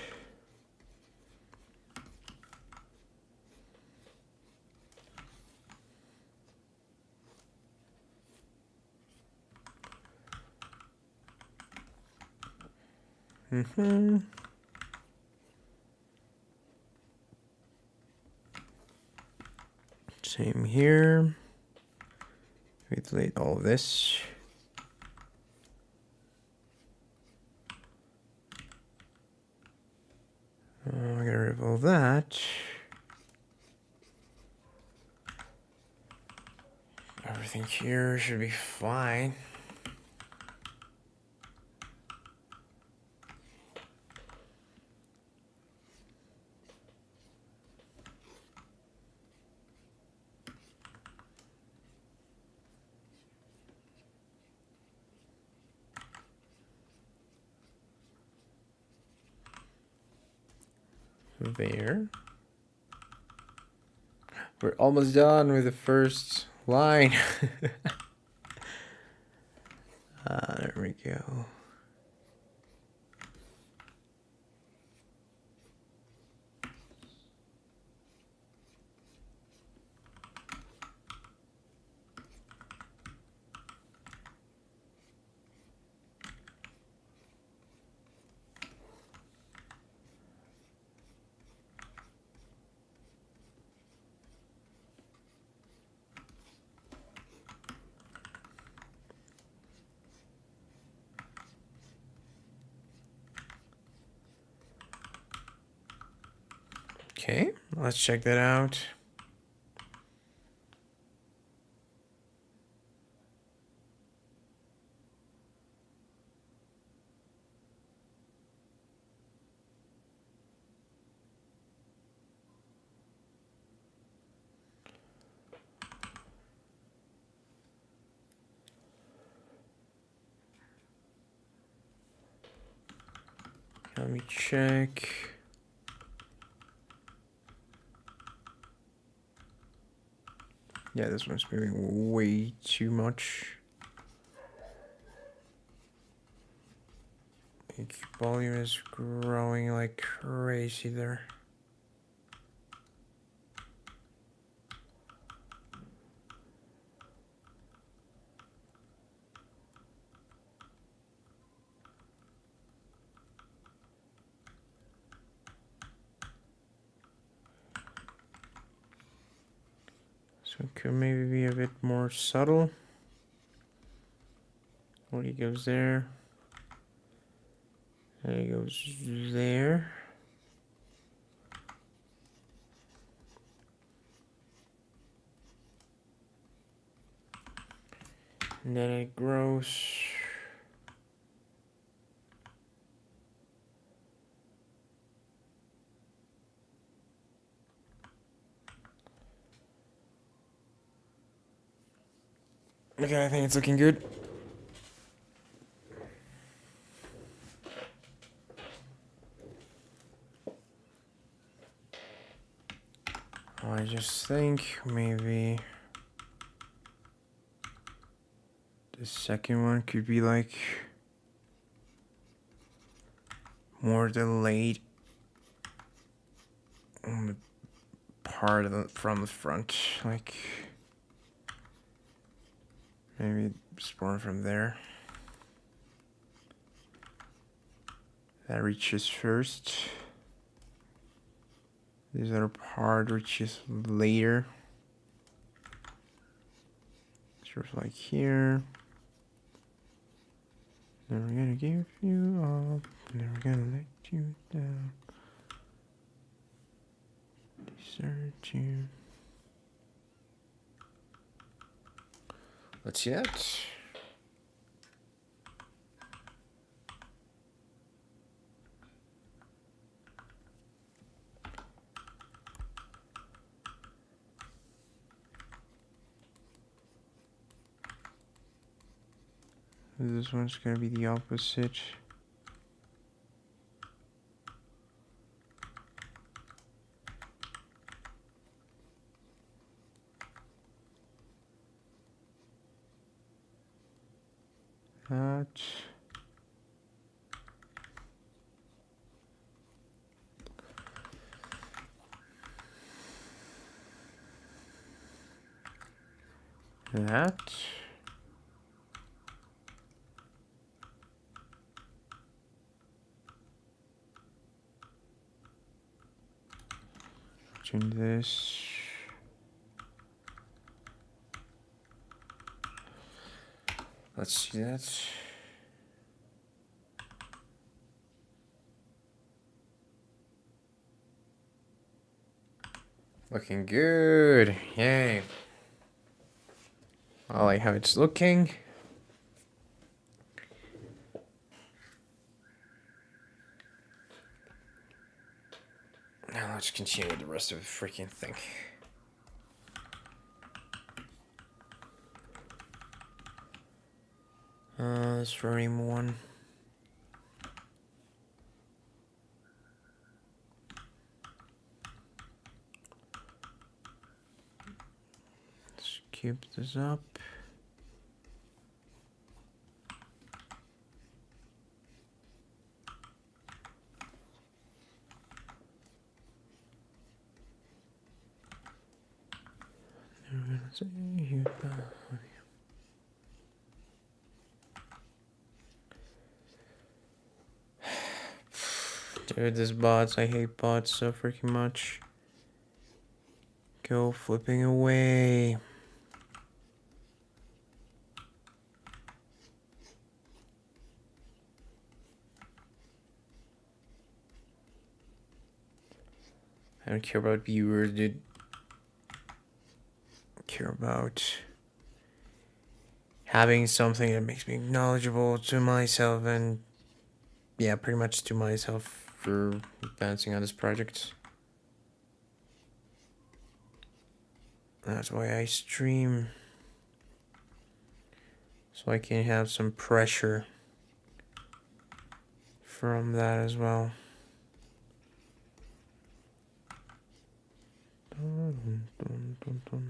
Same here. We delete all of this. I'm gonna remove that. Everything here should be fine. There. We're almost done with the first line. There we go. Okay, let's check that out. Let me check. Yeah, this one's moving way too much. Like, volume is growing like crazy there. So it could maybe be a bit more subtle. When he goes there. And he goes there. And then it grows. Okay, I think it's looking good. I just think maybe the second one could be like more delayed on the part of from the front, like maybe spawn from there. That reaches first. This other part reaches later. Sort of like here. Never gonna give you up. Never gonna let you down. Desert you. Let's see that. This one's gonna be the opposite. That. That. Change this. Let's see that. Looking good. Yay. I like how it's looking. Now let's continue with the rest of the freaking thing. This frame one. Let's keep this up. Dude, this bots, I hate bots so freaking much. Go flipping away. I don't care about viewers, dude. I care about having something that makes me knowledgeable to myself and, yeah, pretty much to myself for advancing on this project. That's why I stream. So I can have some pressure from that as well. Dun, dun, dun, dun.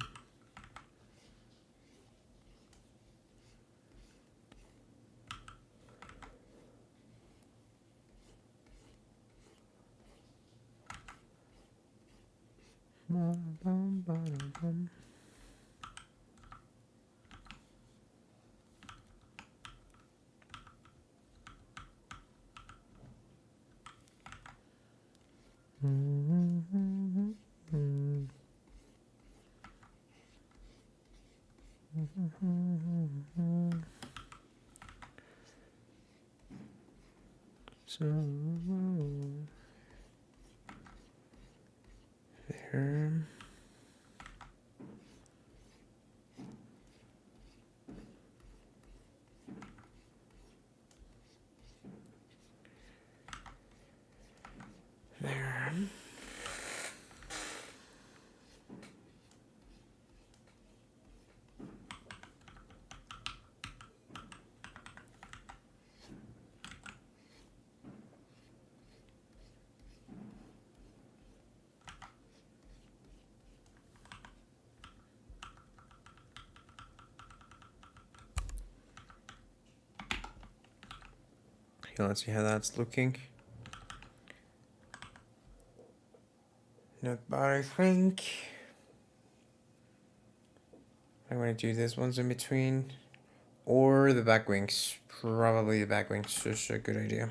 So there. There. Okay, let's see how that's looking. Not bad, I think. I'm gonna do this ones in between. Or the back wings. Probably the back wings is a good idea.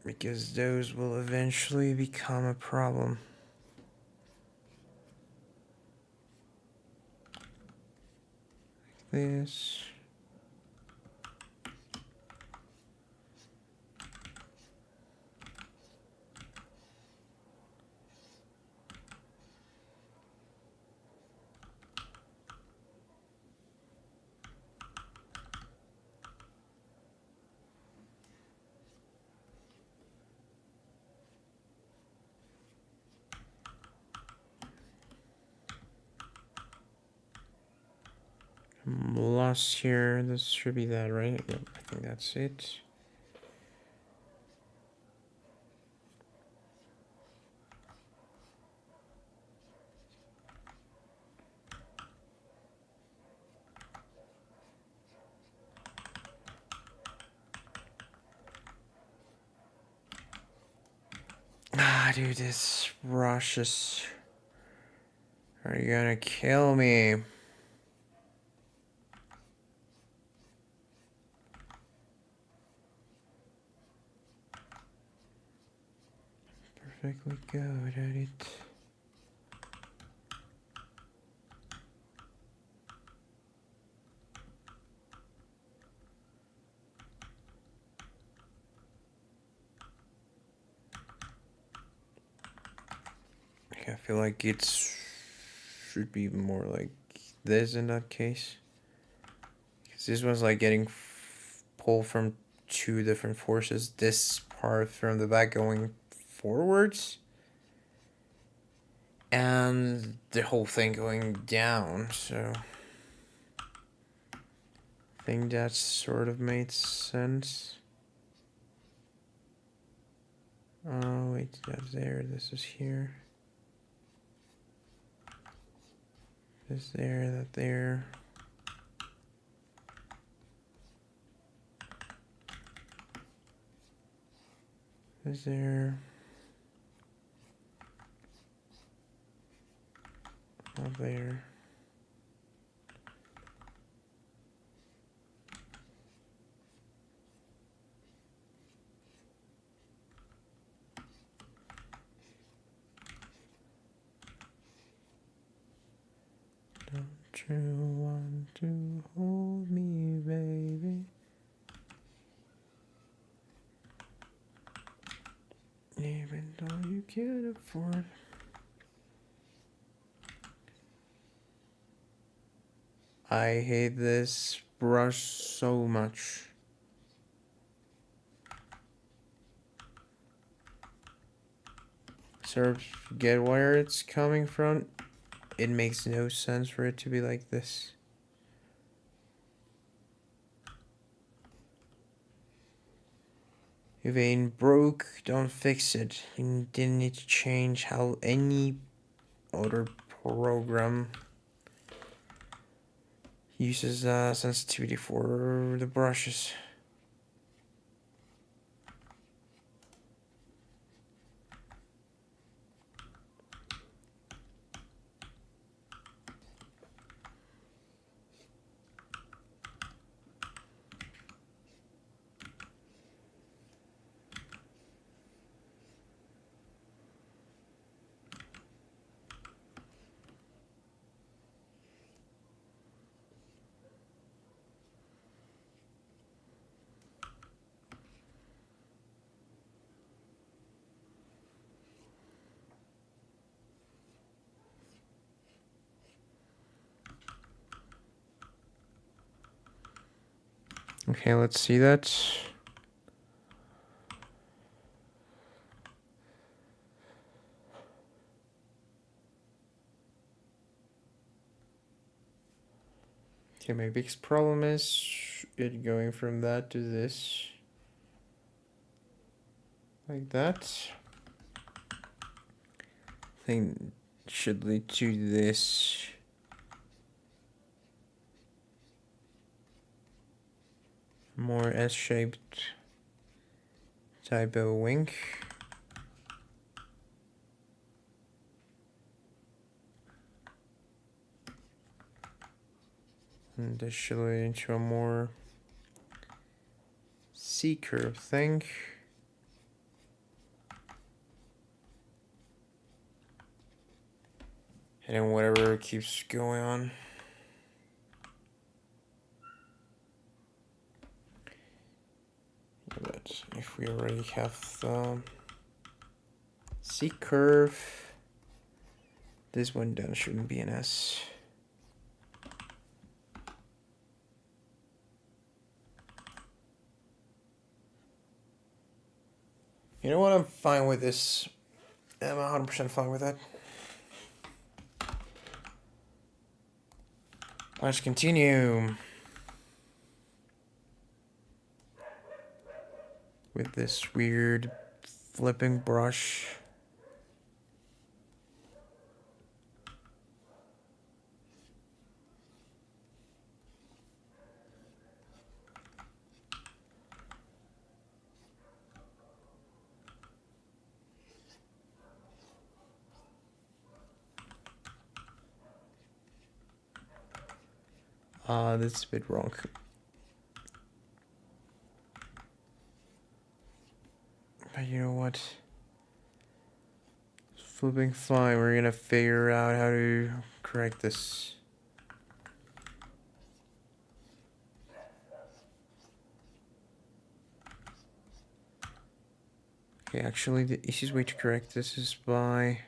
Because those will eventually become a problem. Like this. I'm lost here. This should be that, right? Yep, I think that's it. Ah, dude, this rushes. Are you gonna kill me? Perfectly good at it. I feel like it's should be more like this in that case. Because this one's like getting pulled from two different forces. This part from the back going forwards. And the whole thing going down, so I think that sort of made sense. Oh wait, that's there, this is here. This there, that there. This there. Up there. Don't you want to hold me, baby? Even though you can't afford. I hate this brush so much. So get where it's coming from. It makes no sense for it to be like this. If it ain't broke, don't fix it. You didn't need to change how any other program uses sensitivity for the brushes. Okay, let's see that. Okay, my biggest problem is it going from that to this. Like that. I think should lead to this. More S-shaped type of wink. And this should lead into a more C-curve thing. And then whatever keeps going on. But if we already have the C-curve, this one then shouldn't be an S. You know what? I'm fine with this. I'm 100% fine with that. Let's continue with this weird flipping brush. That's a bit wrong. But you know what? Flipping fine. We're gonna figure out how to correct this. Okay, actually the easiest way to correct this is by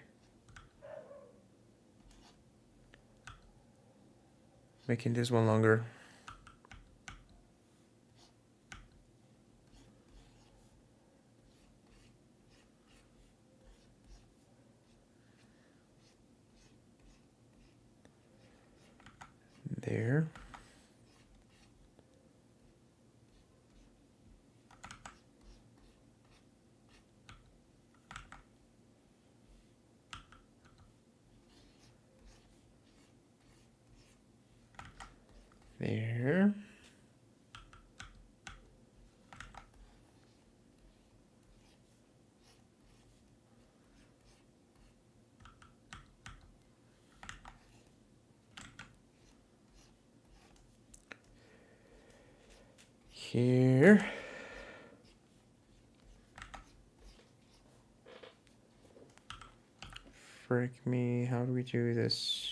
making this one longer. There. There. Here. Frick me, how do we do this?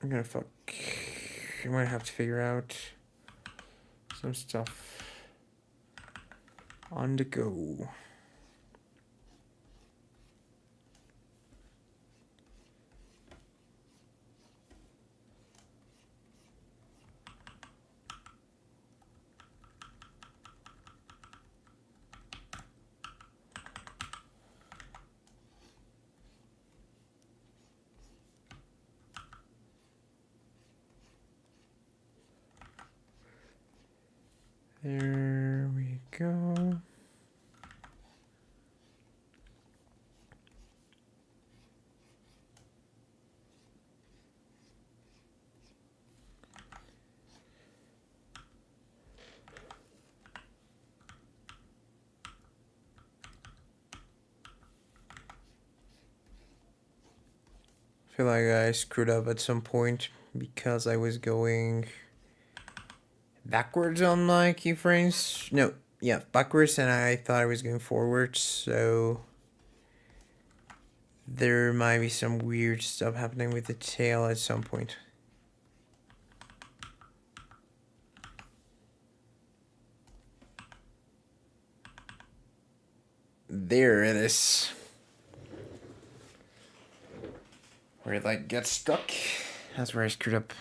I'm gonna fuck. I might have to figure out some stuff on the go. There we go. I feel like I screwed up at some point because I was going backwards on my keyframes. No, yeah, backwards, and I thought I was going forwards, so there might be some weird stuff happening with the tail at some point. There it is. Where it like gets stuck. That's where I screwed up.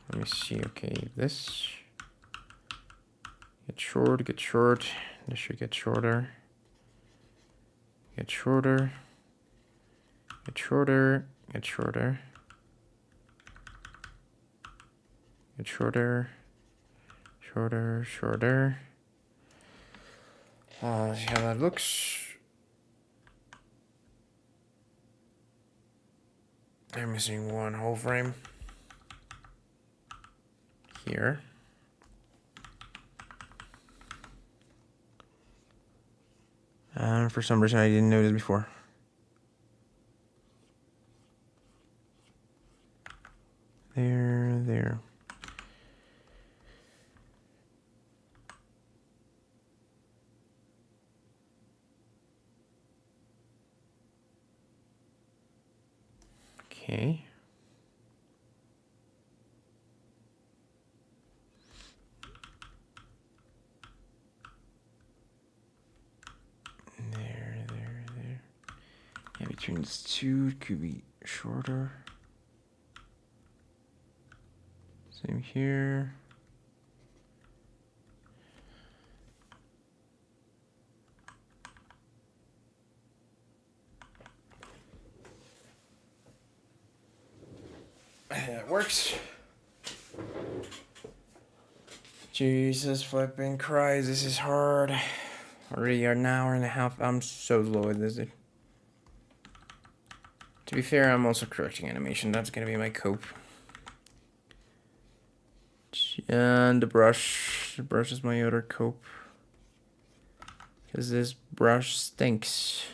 Let me see. Okay, this get short, get short. This should get shorter. Get shorter. Get shorter. Get shorter. Get shorter. Shorter. Shorter. See how that looks. I'm missing one whole frame here. And for some reason I didn't notice before. There. Okay. There. Yeah, between these two, it could be shorter. Same here. It works. Jesus flipping Christ, this is hard. Already an hour and a half. I'm so slow at this. To be fair, I'm also correcting animation. That's gonna be my cope. And the brush. The brush is my other cope. Because this brush stinks.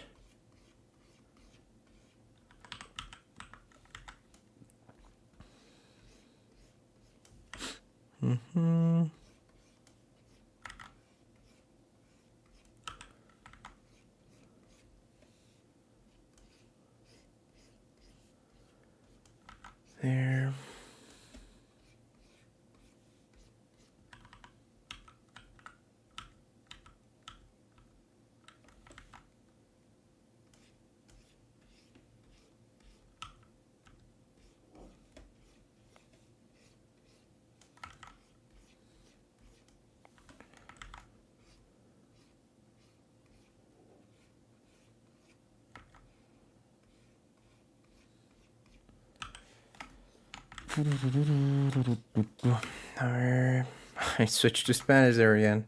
There. I switched to Spanish there again.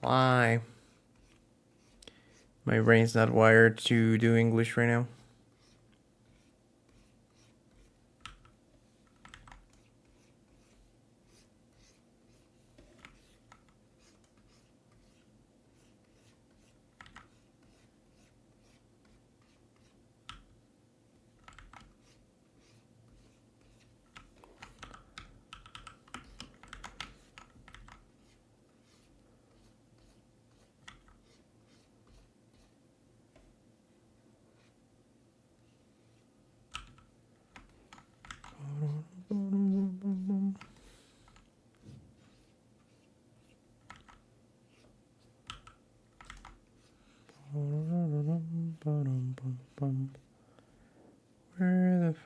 Why? My brain's not wired to do English right now.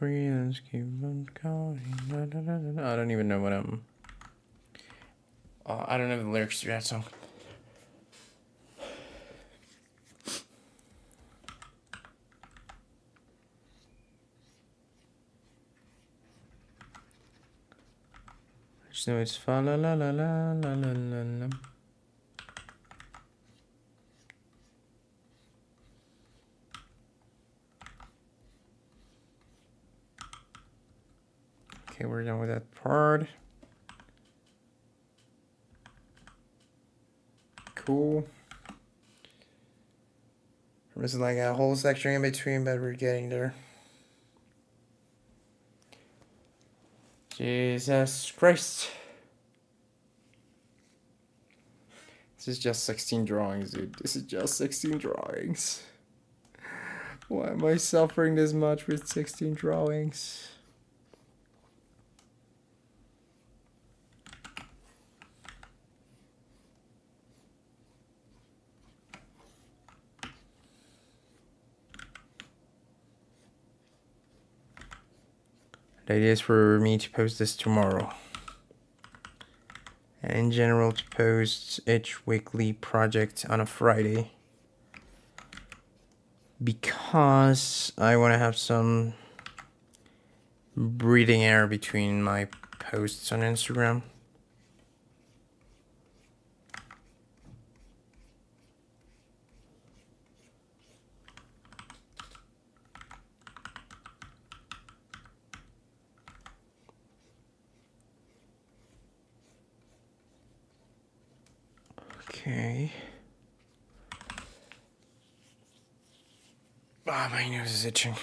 free, let's keep on going. I don't even know what I'm. I don't know the lyrics to that song. I just know it's fa la la la la la la la la. Okay, we're done with that part. Cool. There's like a whole section in between, but we're getting there. Jesus Christ. This is just 16 drawings, dude. This is just 16 drawings. Why am I suffering this much with 16 drawings? The idea is for me to post this tomorrow. And in general, to post each weekly project on a Friday. Because I want to have some breathing air between my posts on Instagram. Okay. Ah, my nose is itching.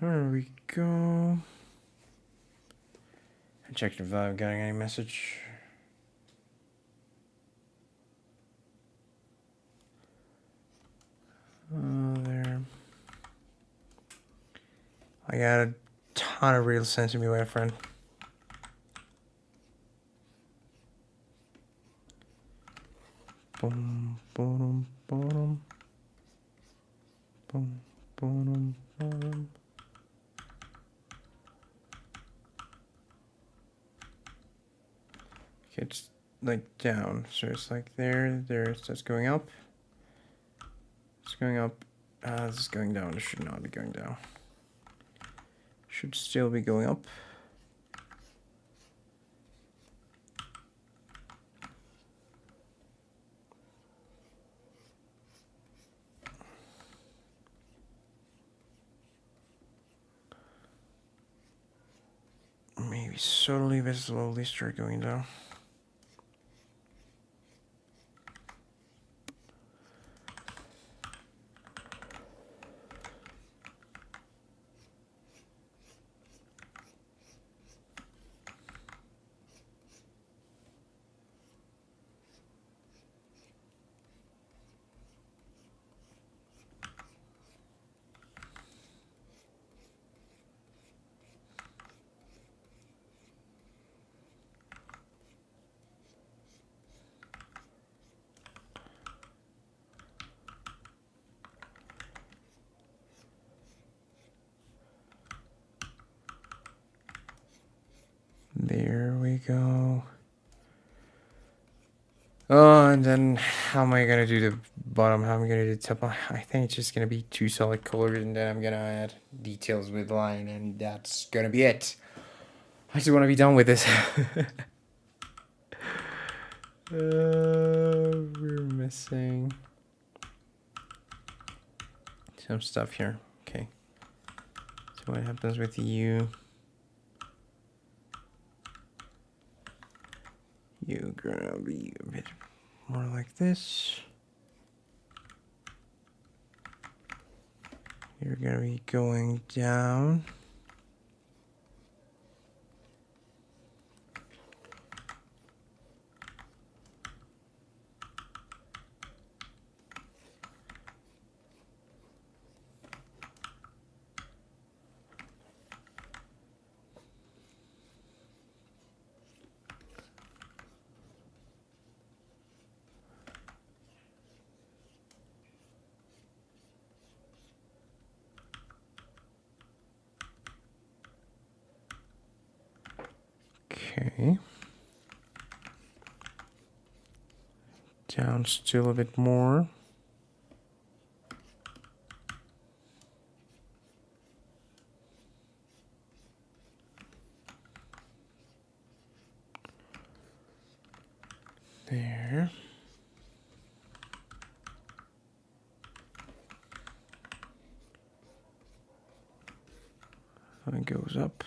There we go. I checked if I've got any message. There. I got a ton of reels sent to me by a friend. Boom, boom, boom, boom, boom, boom. Okay, it's like down, so it's like there, it starts going up. It's going up. This is going down. This should not be going down. Should still be going up. Maybe subtly but slowly start going down. There we go. Oh, and then how am I gonna do the bottom? How am I gonna do the top? I think it's just gonna be two solid colors, and then I'm gonna add details with line, and that's gonna be it. I just want to be done with this. We're missing some stuff here. Okay. So what happens with you? You're gonna be a bit more like this. You're gonna be going down. Okay. Down still a bit more. There. It goes up.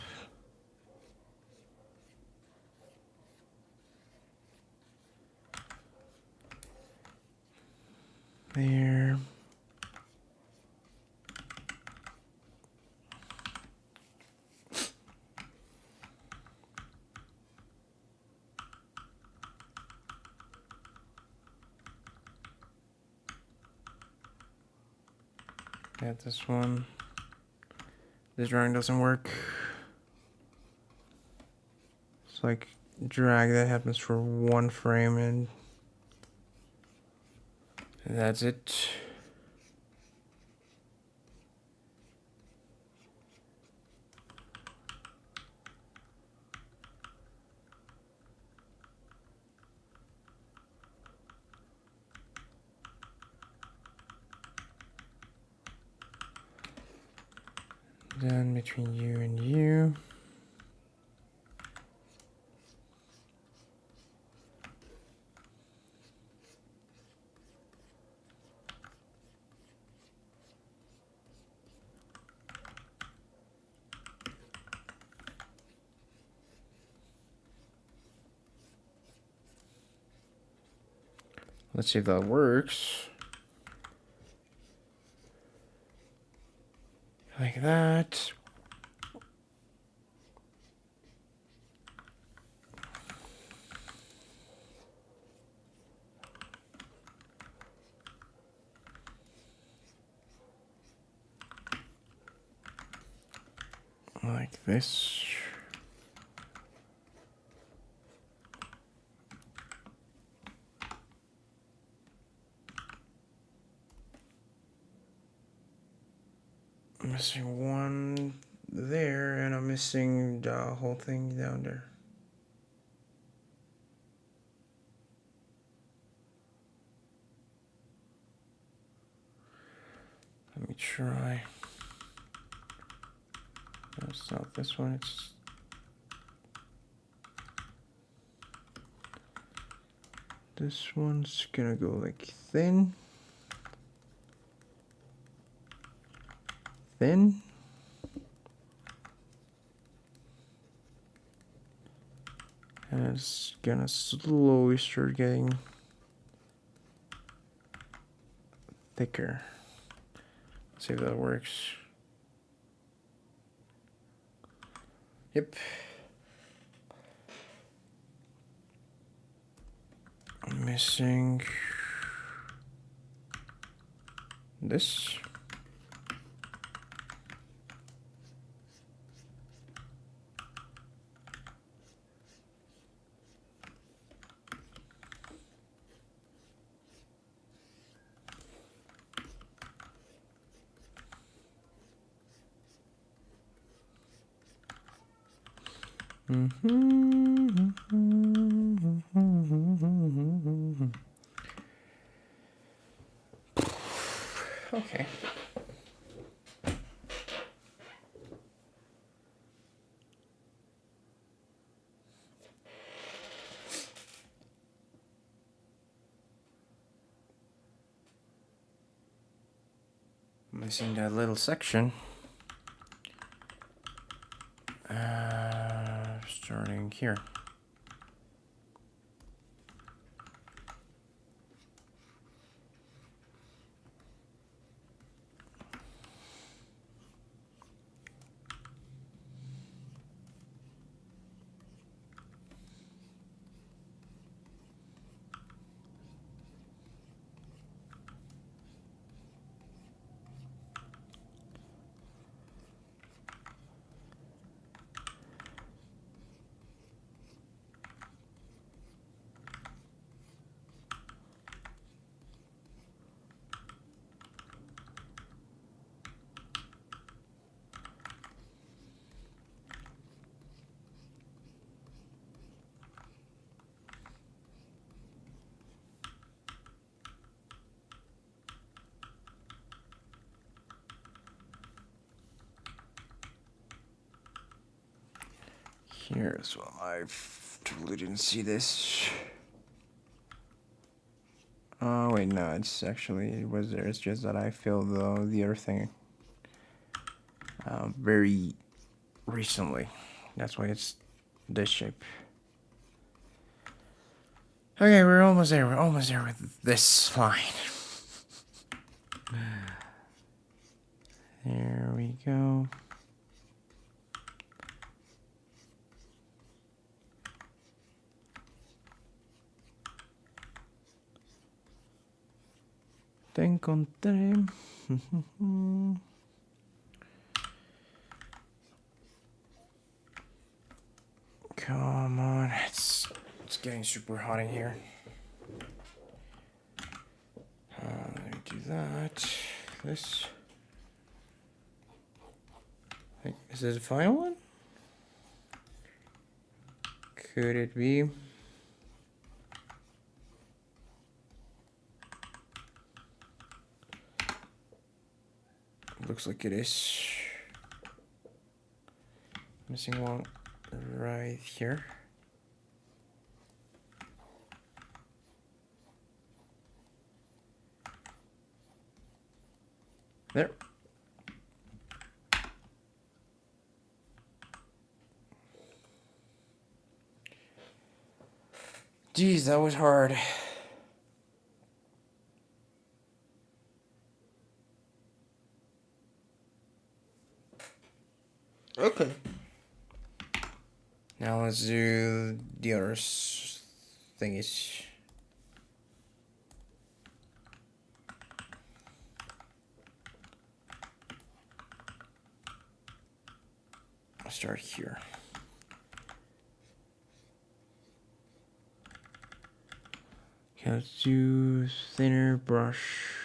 There. Got this one. This drawing doesn't work. It's like drag that happens for one frame and that's it. Then between you and you. Let's see if that works. Like that. Like this. I'm missing one there, and I'm missing the whole thing down there. Let me try. No, it's not this one, it's this one's gonna go like thin. Thin. And it's gonna slowly start getting thicker. Let's see if that works. Yep. I'm missing this. Okay. Missing that little section. Starting here. here as well. I totally didn't see this. Oh wait, no, it's actually, it was there. It's just that I filled the other thing very recently. That's why it's this shape. Okay, we're almost there. We're almost there with this line. There we go. Te encontré. Come on, it's getting super hot in here. Let me do that. This. Wait, is this the final one? Could it be? Looks like it is. Missing one right here. There. Geez, that was hard. Okay. Now let's do the other thingies. I'll start here. Okay, let's do thinner brush.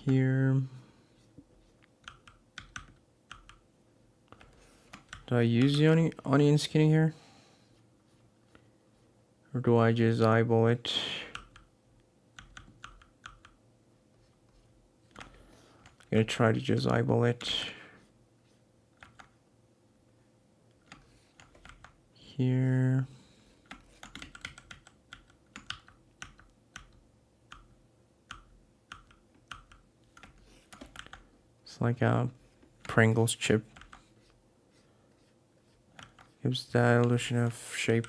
Here. Do I use the onion skin here? Or do I just eyeball it? I'm gonna try to just eyeball it. Here. It's like a Pringles chip. Gives that illusion of shape.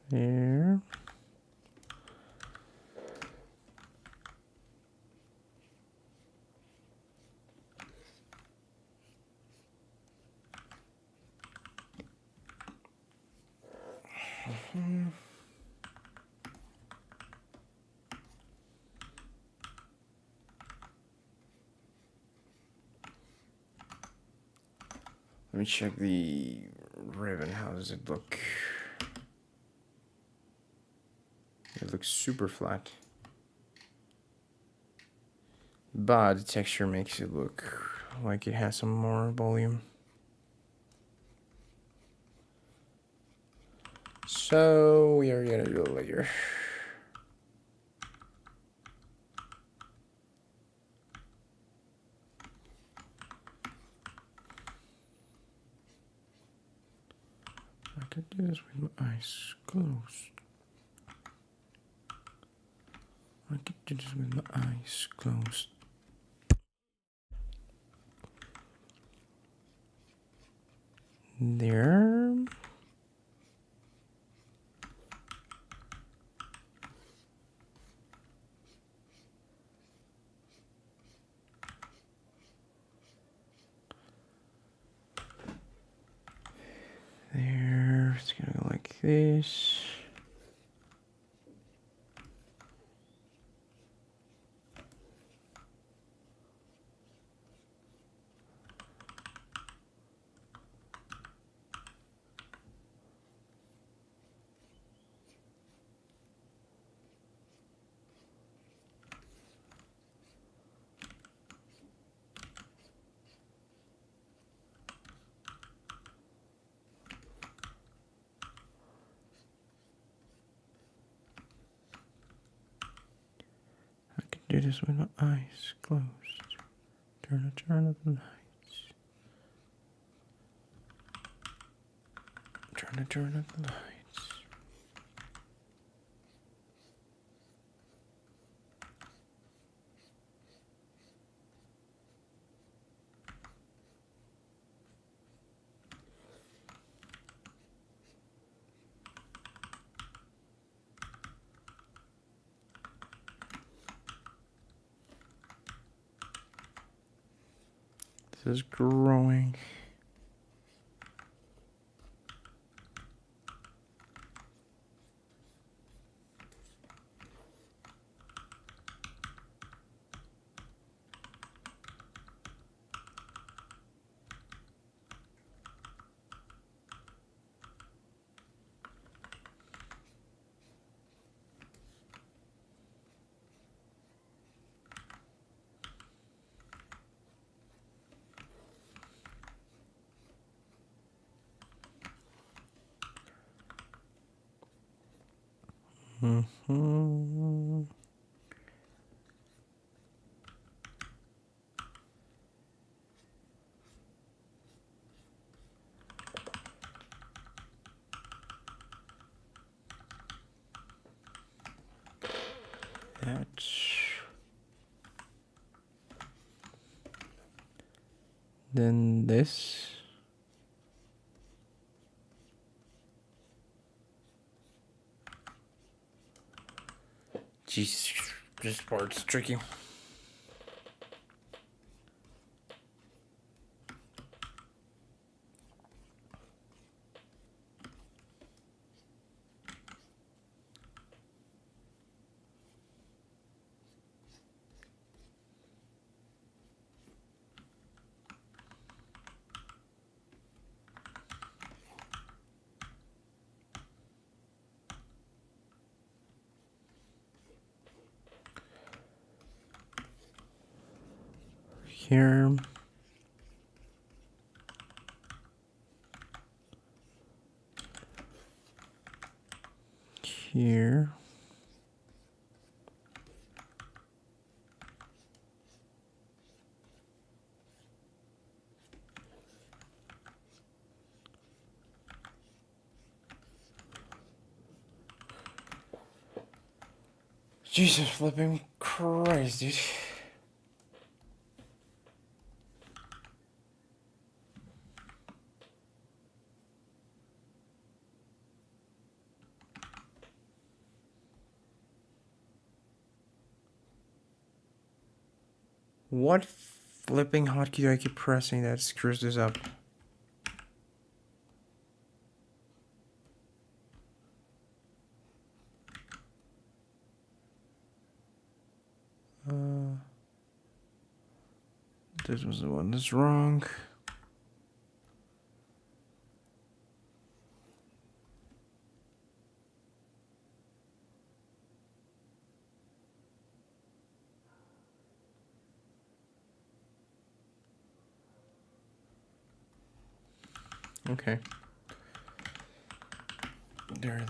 There. Let me check the ribbon. How does it look? It looks super flat. But the texture makes it look like it has some more volume. So we are gonna do it later. I could do this with my eyes closed. I could do this with my eyes closed. There. There. It's gonna go like this. do this with my eyes closed. Turn of the lights. Turn of the lights. This is growing. Mm-hmm. Then this. Jesus, this part's tricky. Here. Here. Jesus flipping Christ, dude. What flipping hotkey do I keep pressing that screws this up? This was the one that's wrong. Okay. There.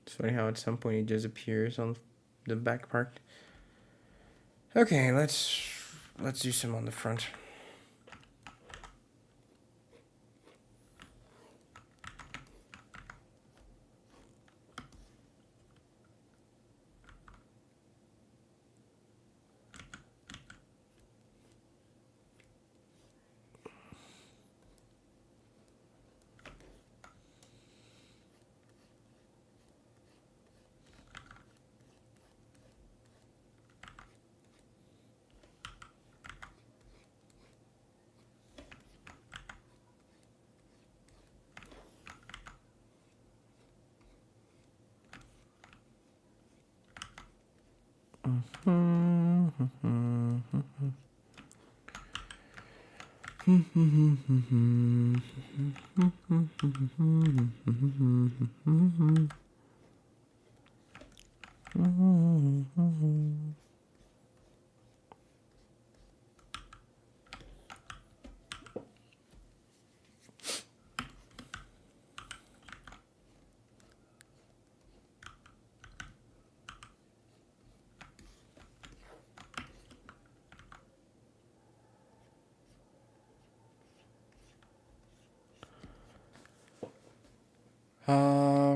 It's funny how at some point it just appears on the back part. Okay, let's do some on the front.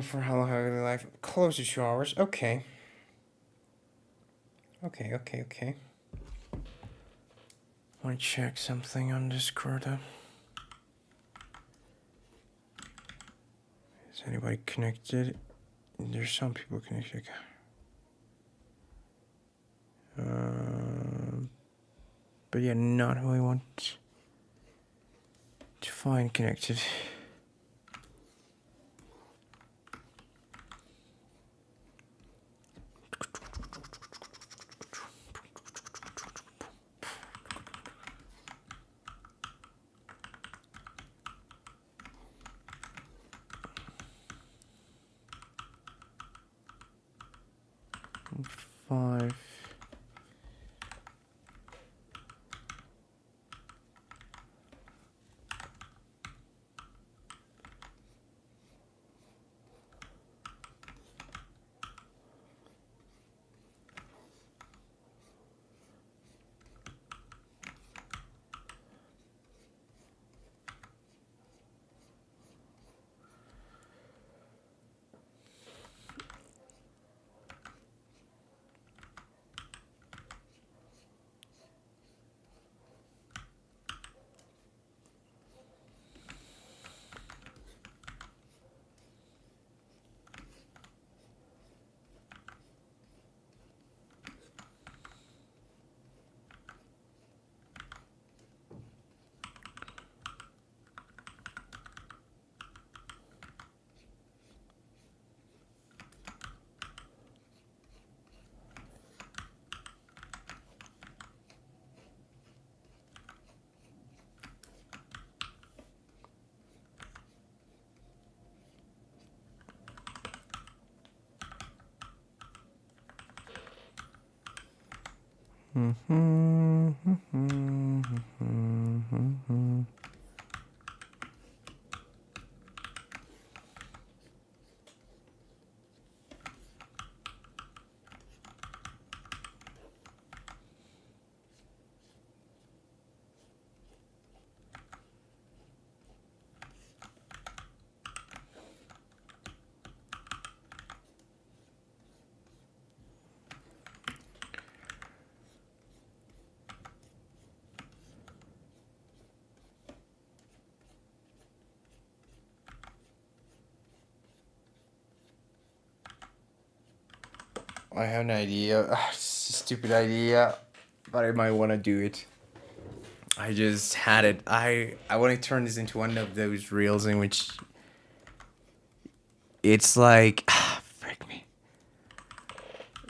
For how long have I been live? Close to 2 hours. Okay. Okay. Want to check something on Discord. Is anybody connected? There's some people connected. But yeah, not who I want to find connected. Five. I have an idea. It's a stupid idea, but I might want to do it. I just had it. I want to turn this into one of those reels in which it's like, frick me.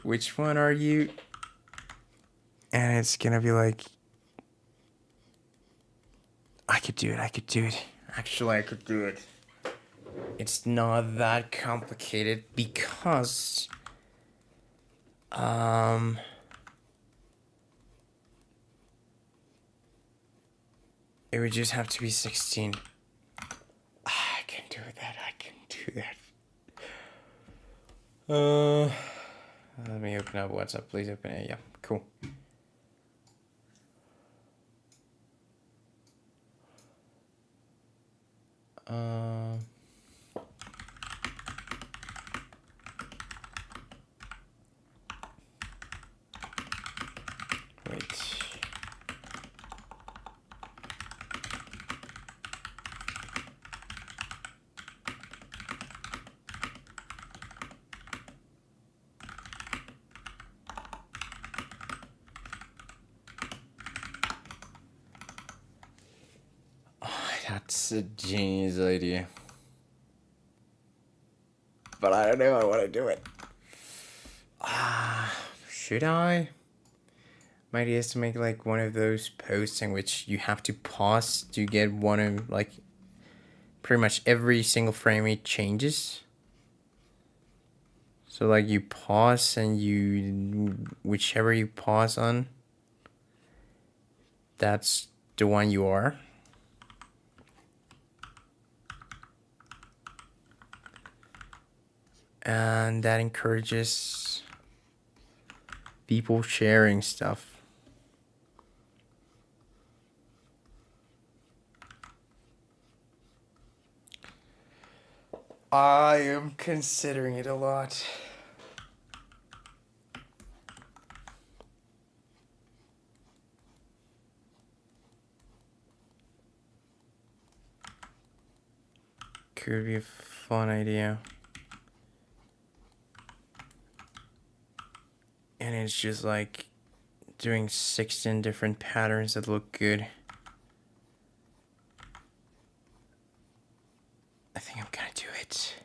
Which one are you? And it's gonna be like, I could do it. Actually, I could do it. It's not that complicated because it would just have to be 16. I can do that. Let me open up WhatsApp. Please open it. Yeah, cool. Wait. That's a genius idea. But I don't know, I want to do it. Should I? My idea is to make like one of those posts in which you have to pause to get one of like pretty much every single frame it changes. So like you pause and whichever you pause on, that's the one you are. And that encourages people sharing stuff. I am considering it a lot. Could be a fun idea. And it's just like doing 16 different patterns that look good. I think I'm gonna do it.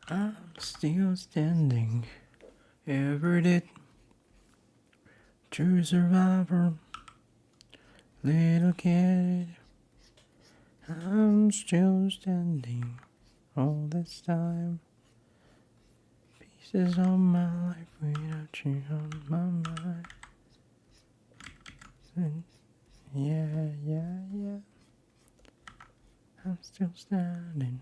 I'm still standing. Ever did. True survivor. Little kid. I'm still standing. All this time. Pieces of my life without you on my mind. Yeah. I'm still standing.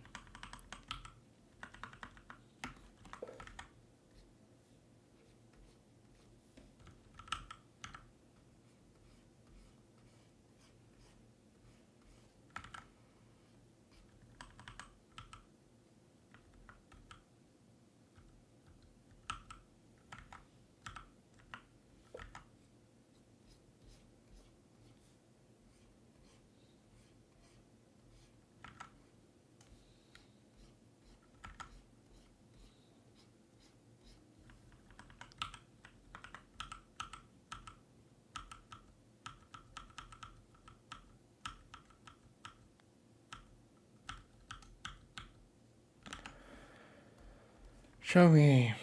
Show me.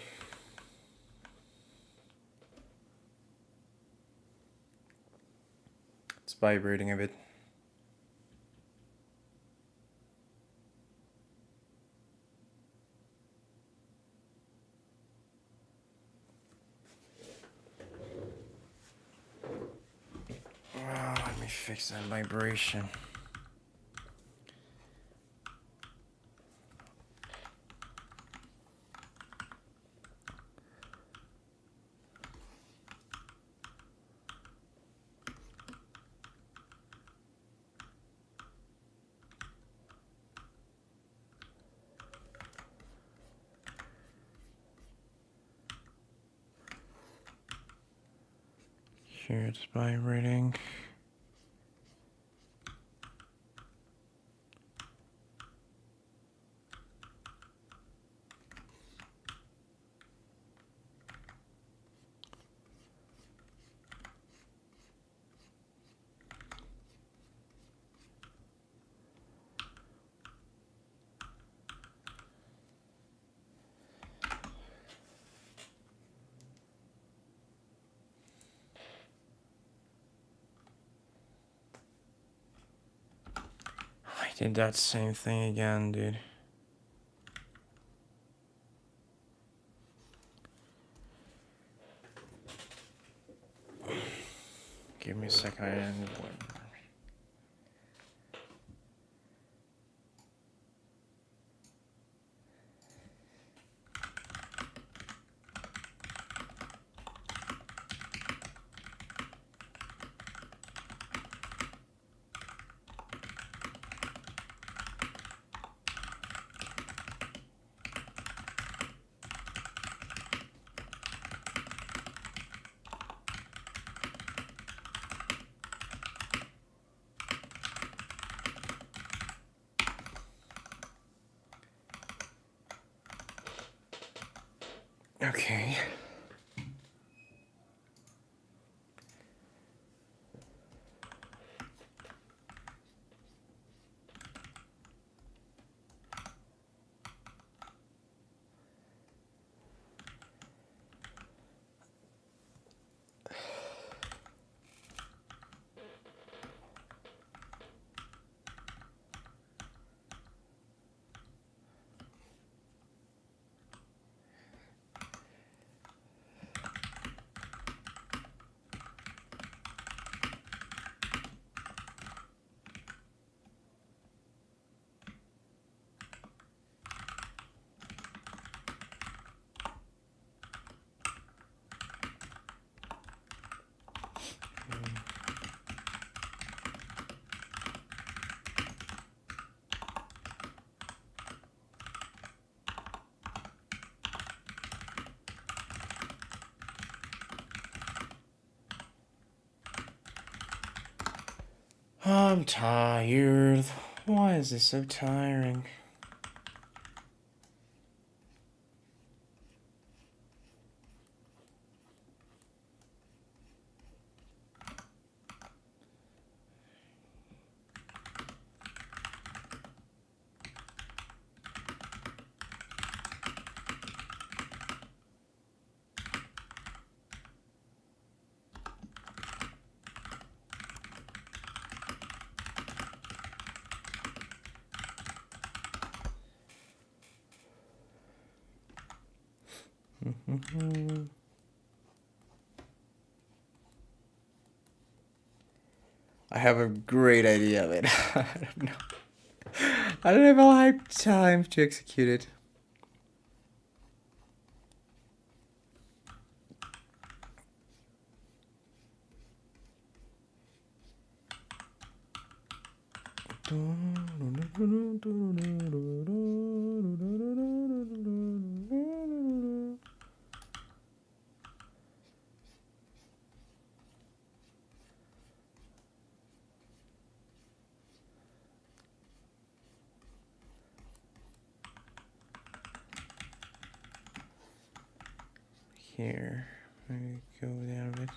It's vibrating a bit. Let me fix that vibration. Here it's vibrating. did that same thing again, dude. Give me a second. Okay. I'm tired. Why is this so tiring? I have a great idea, but I don't know. I don't have a lot of time to execute it. Here, maybe go down a bit.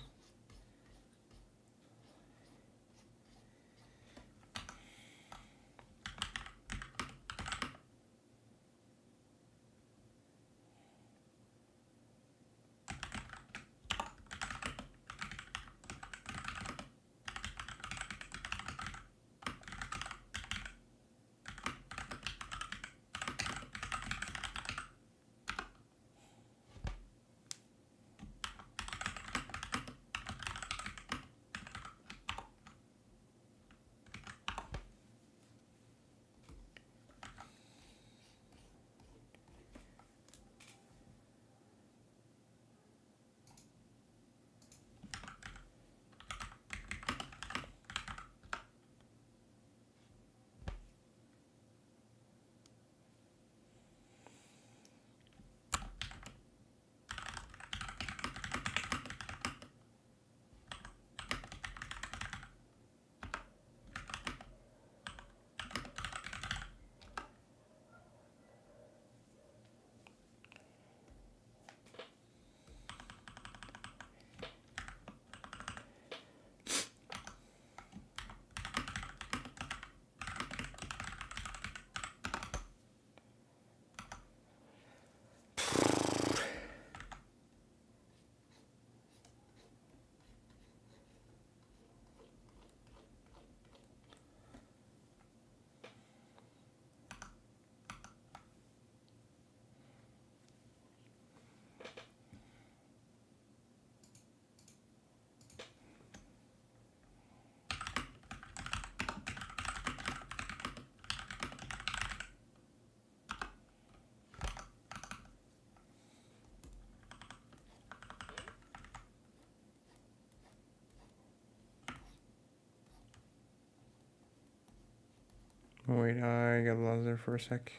Wait, I got lost there for a sec.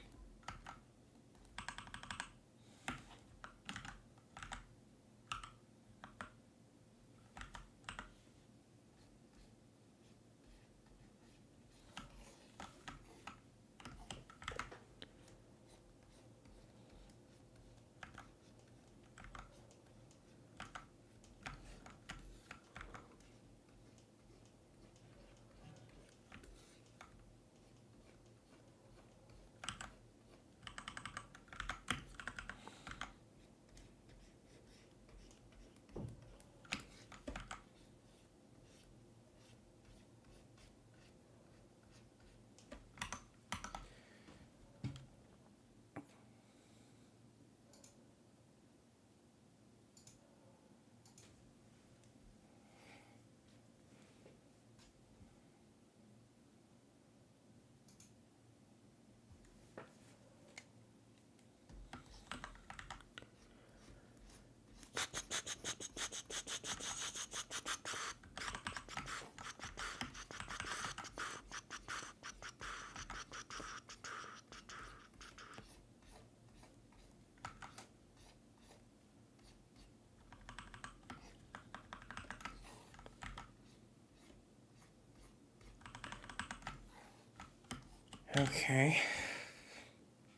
Okay.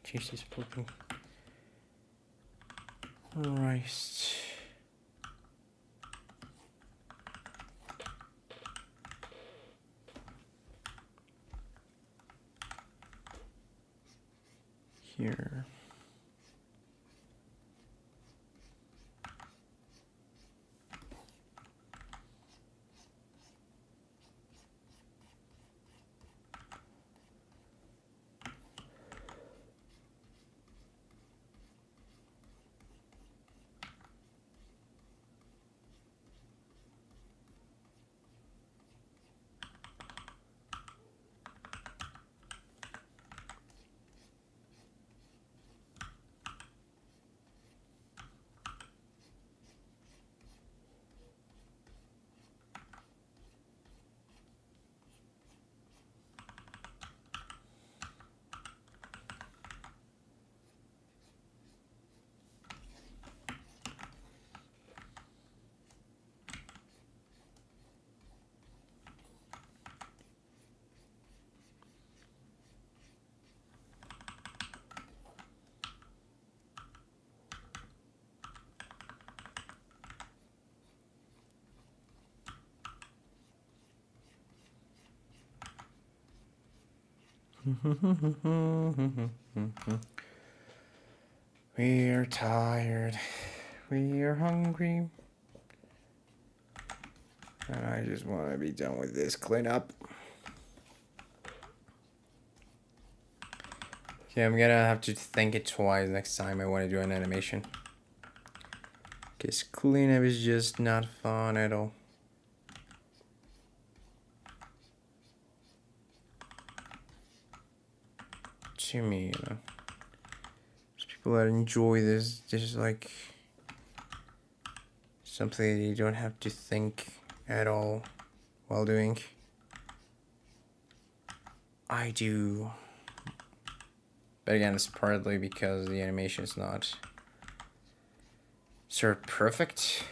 Jesus fucking Christ. Here. We are tired. We are hungry. And I just want to be done with this cleanup. Okay, I'm gonna have to think it twice next time I want to do an animation. Because cleanup is just not fun at all. To me, you know. There's people that enjoy this. This is like something that you don't have to think at all while doing. I do. But again, it's partly because the animation is not sort of perfect.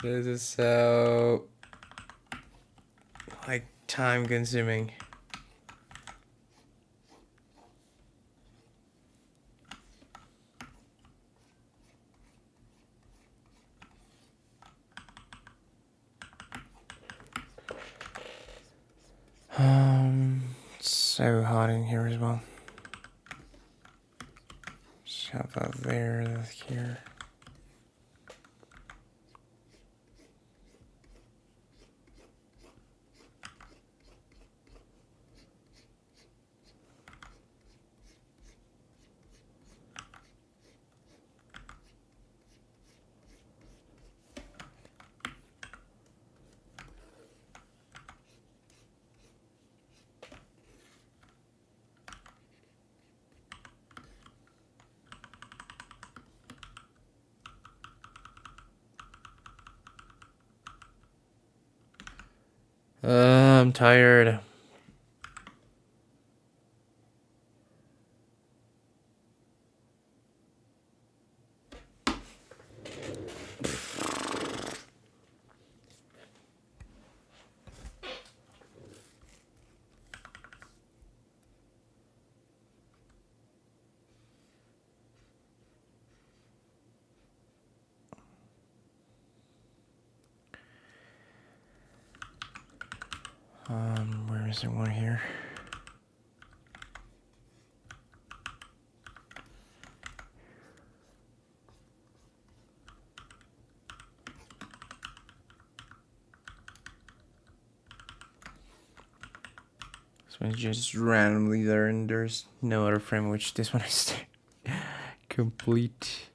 This is so like time consuming. It's so hot in here as well. Shove that there, that here. I'm tired. Where is it? One here. This one's just randomly there, and there's no other frame, which this one is complete.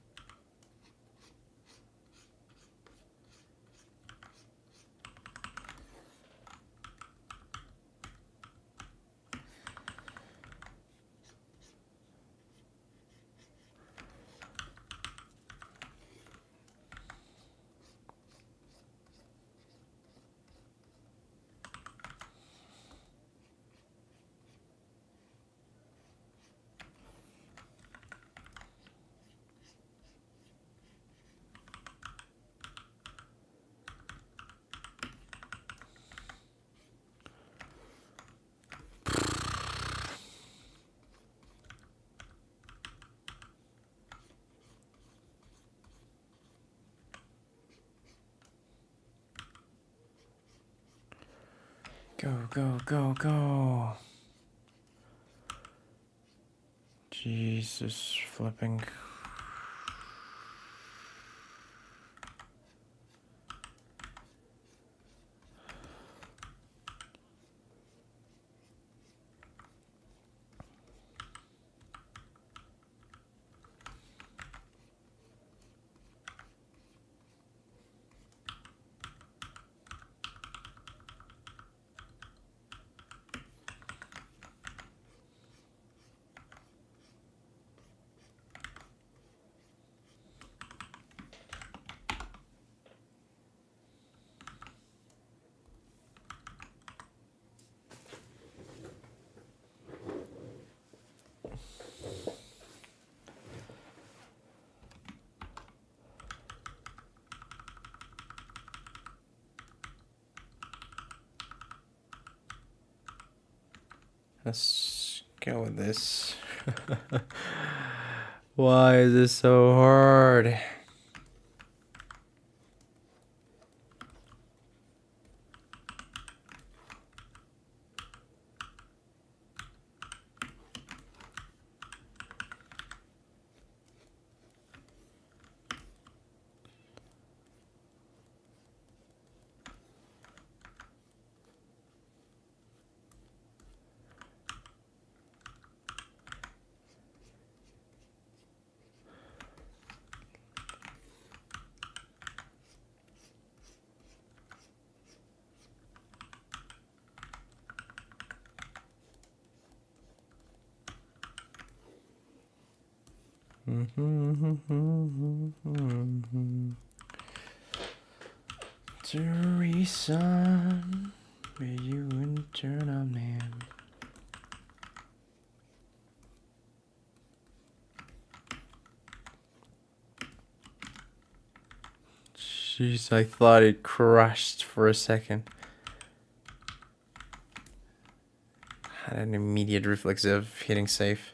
Go, go, go, go. Jesus flipping. Let's go with this. Why is this so hard? Teresa, may you in turn on man. Jeez, I thought it crashed for a second. Had an immediate reflex of hitting save.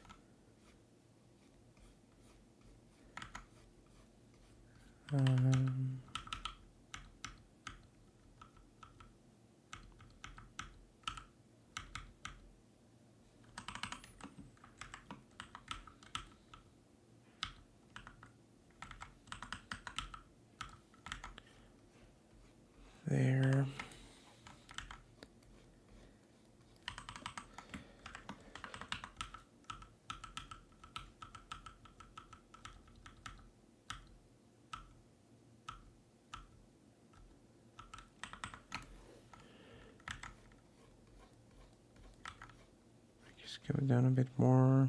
There. Just go down a bit more.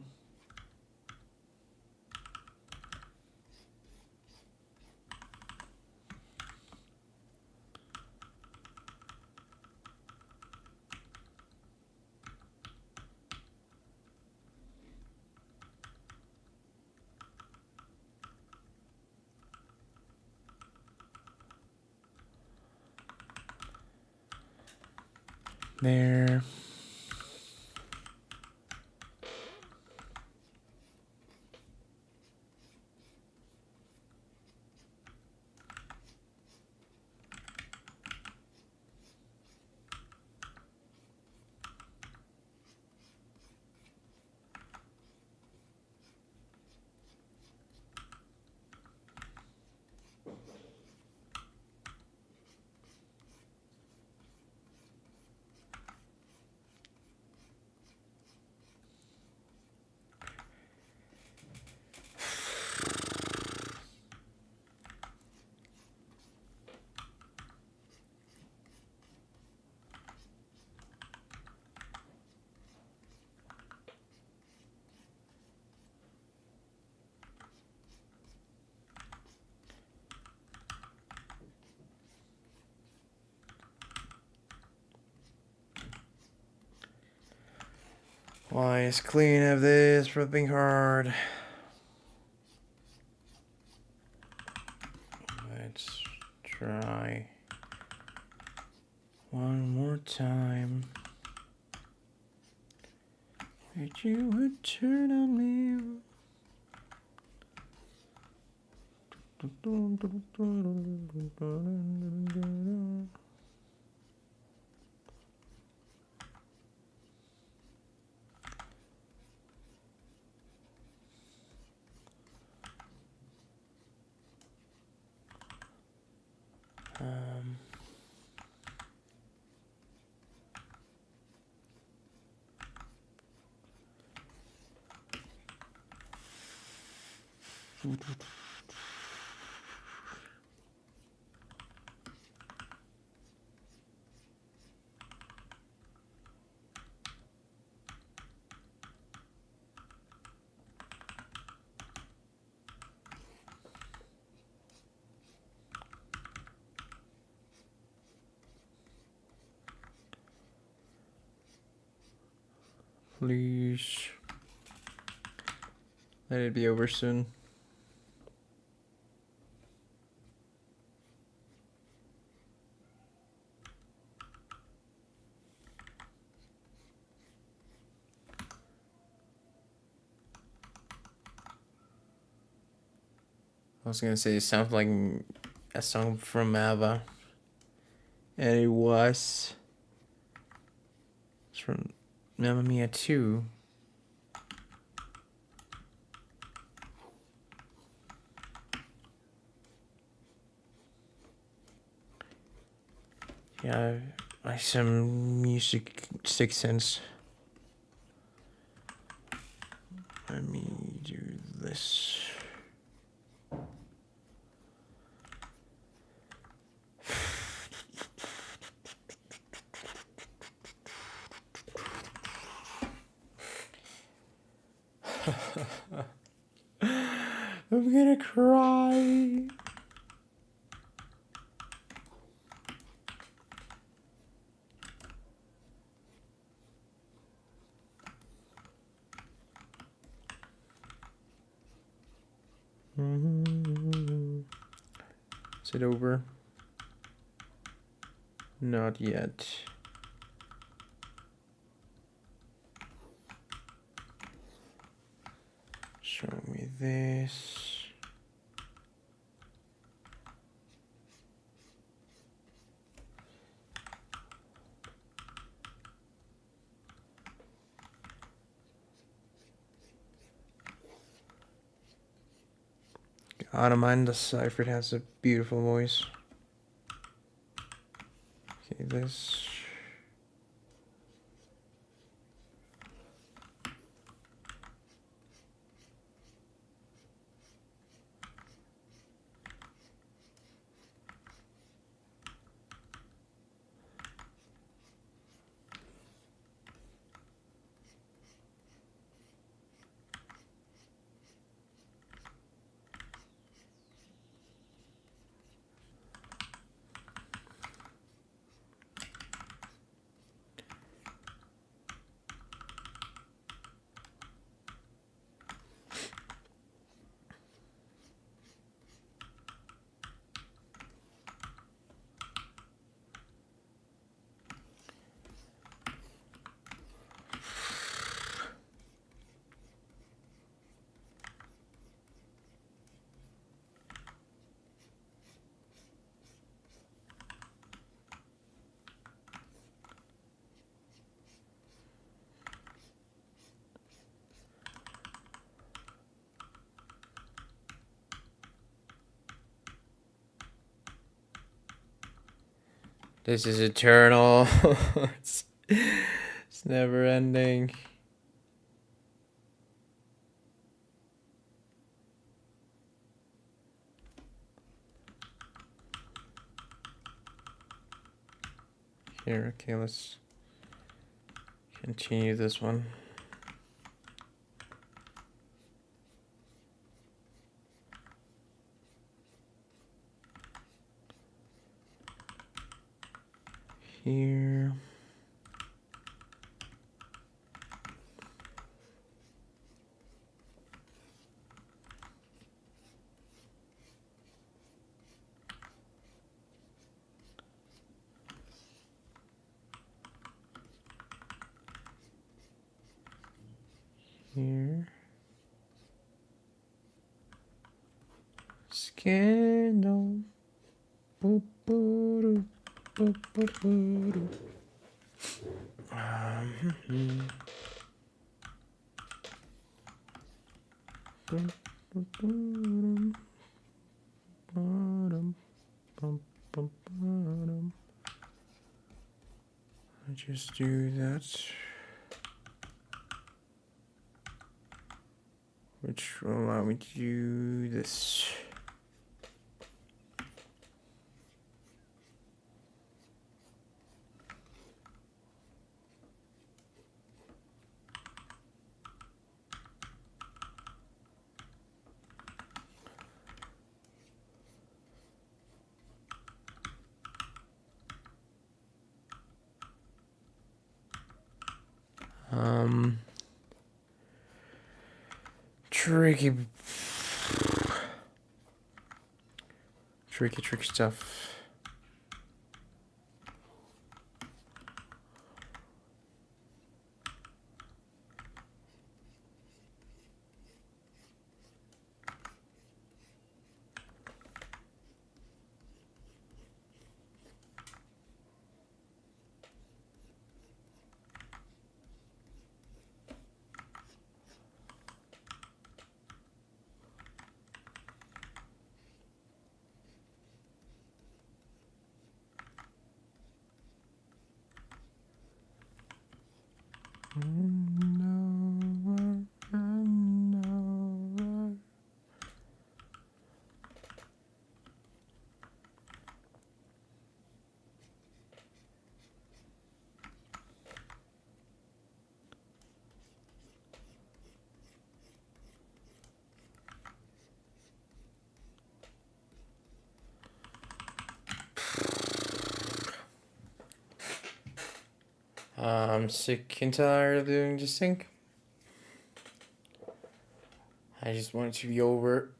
There. Let's clean up this flipping hard. Let's try one more time. That you would turn on me. Please let it be over soon. I was gonna say it sounds like a song from ABBA, and it was. It's from Mamma Mia 2. Yeah, I some music sixth sense. Let me do this. I'm gonna cry. Is it over? Not yet. Show me this. Ermine the Cipher has a beautiful voice. Okay, this. This is eternal. It's never ending. Here, okay, let's continue this one. Here. Here. Scandal. Boop, boop, boop, boop, boop. I just do that, which will allow me to do this. Tricky stuff. I'm sick and tired of doing this thing. I just want it to be over.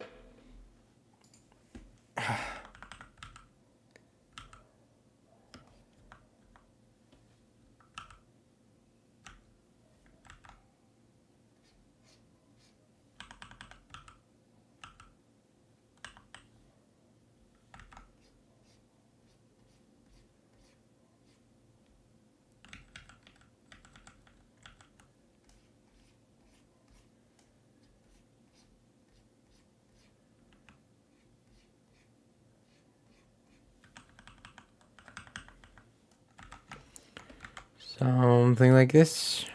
Something like this.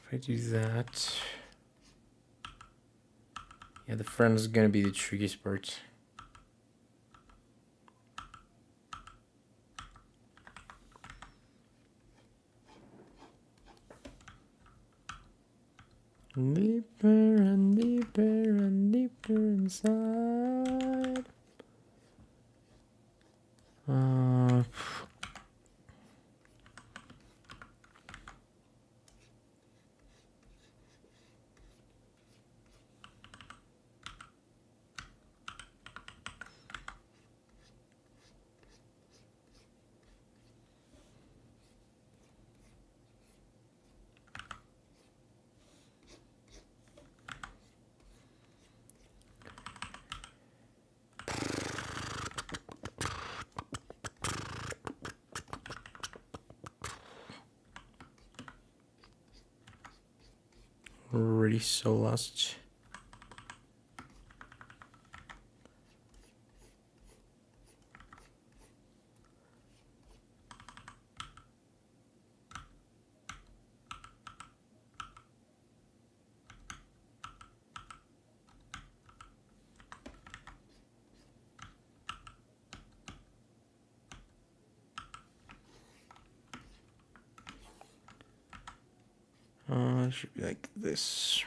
If I do that, yeah, the front is gonna be the trickiest part. Deeper and deeper and deeper inside. Already so lost. It should be like this.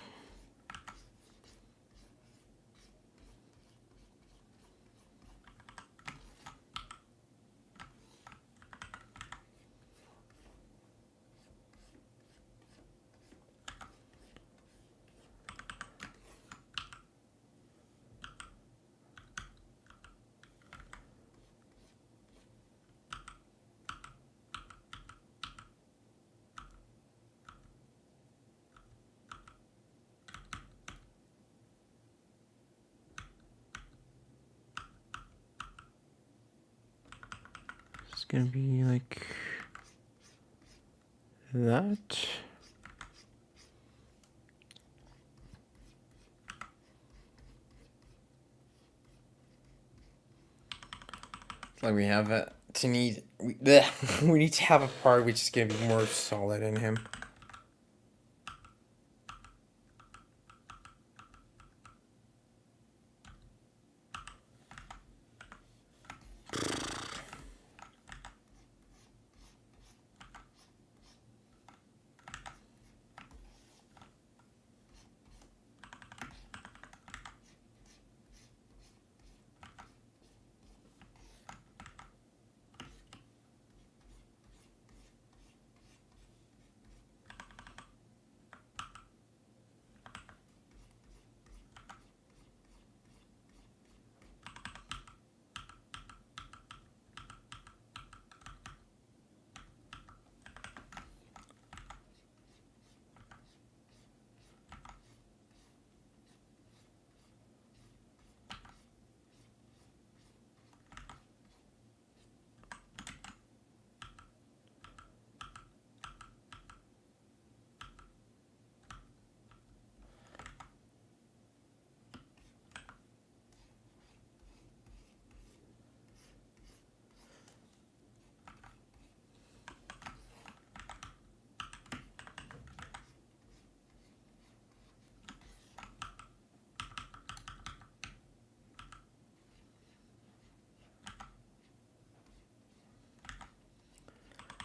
It's gonna be like that. Like we have we need to have a part which is gonna be more solid in him.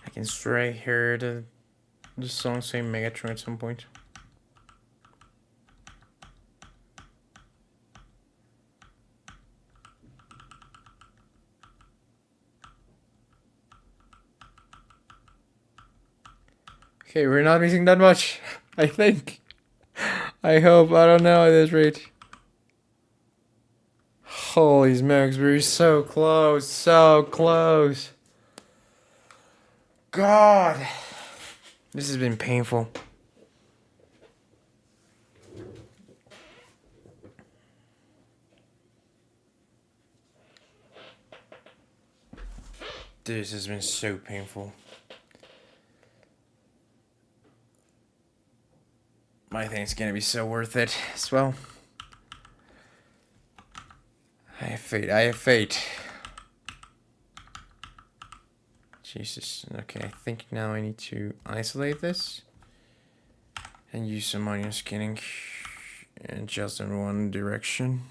I can straight hear the song saying Megatron at some point. Okay, we're not missing that much, I think. I hope. I don't know at this rate. Holy smokes, we're so close, so close. God. This has been painful. This has been so painful. I think it's gonna be so worth it as well. I have faith, I have faith. Jesus, okay, I think now I need to isolate this and use some onion skinning and just in one direction.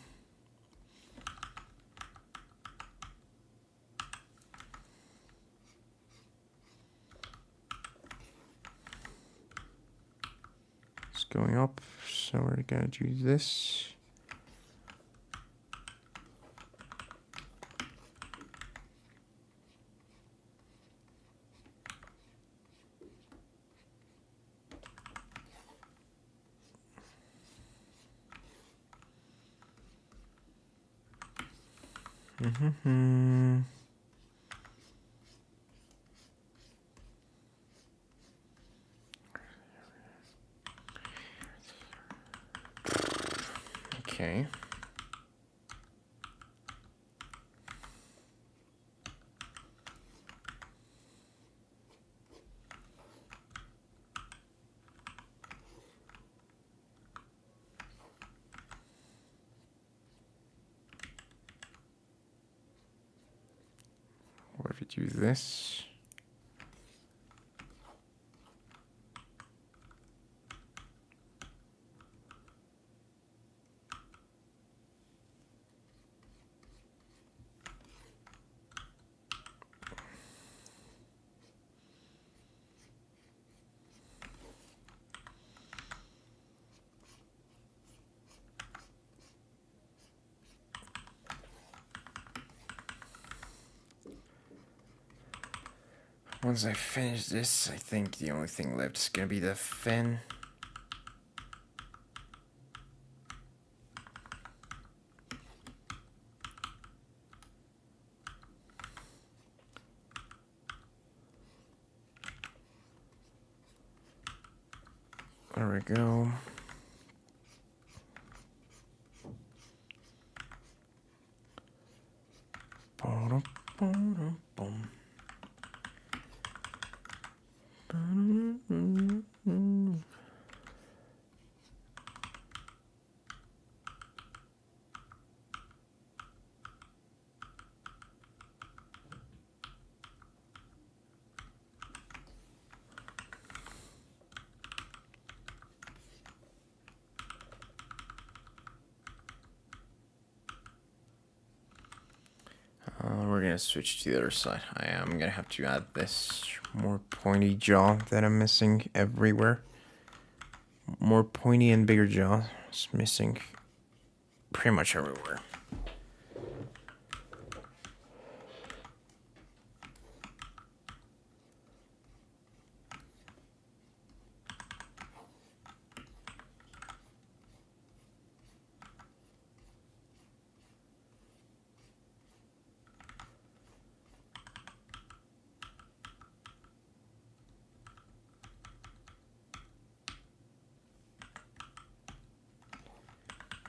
It's going up, so we're gonna do this. Okay. What if we do this? Once I finish this, I think the only thing left is gonna be the fin. There we go. We're gonna switch to the other side. I am gonna have to add this more pointy jaw that I'm missing everywhere. More pointy and bigger jaw. It's missing pretty much everywhere.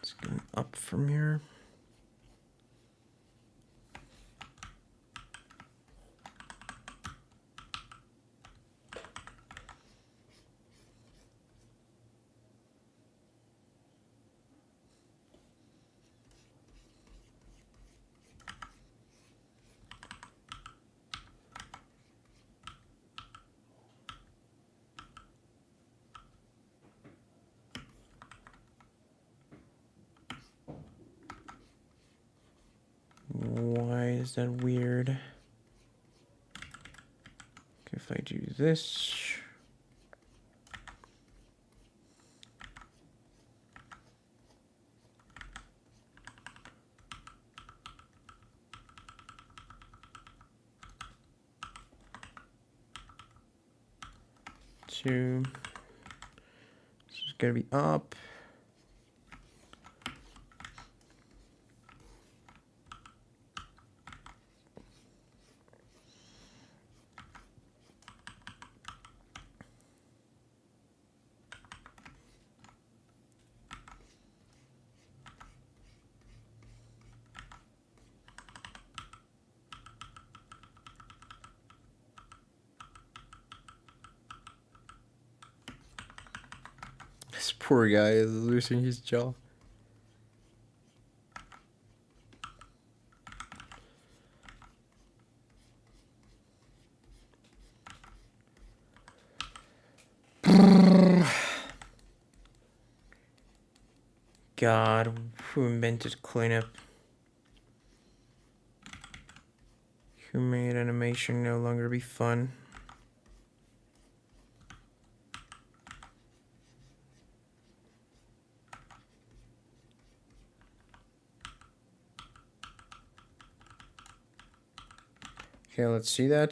It's going up from here. Why is that weird? Okay, if I do this. Two. This is gonna be up. This poor guy is losing his jaw. God, who invented cleanup? Who made animation no longer be fun? Okay, let's see that.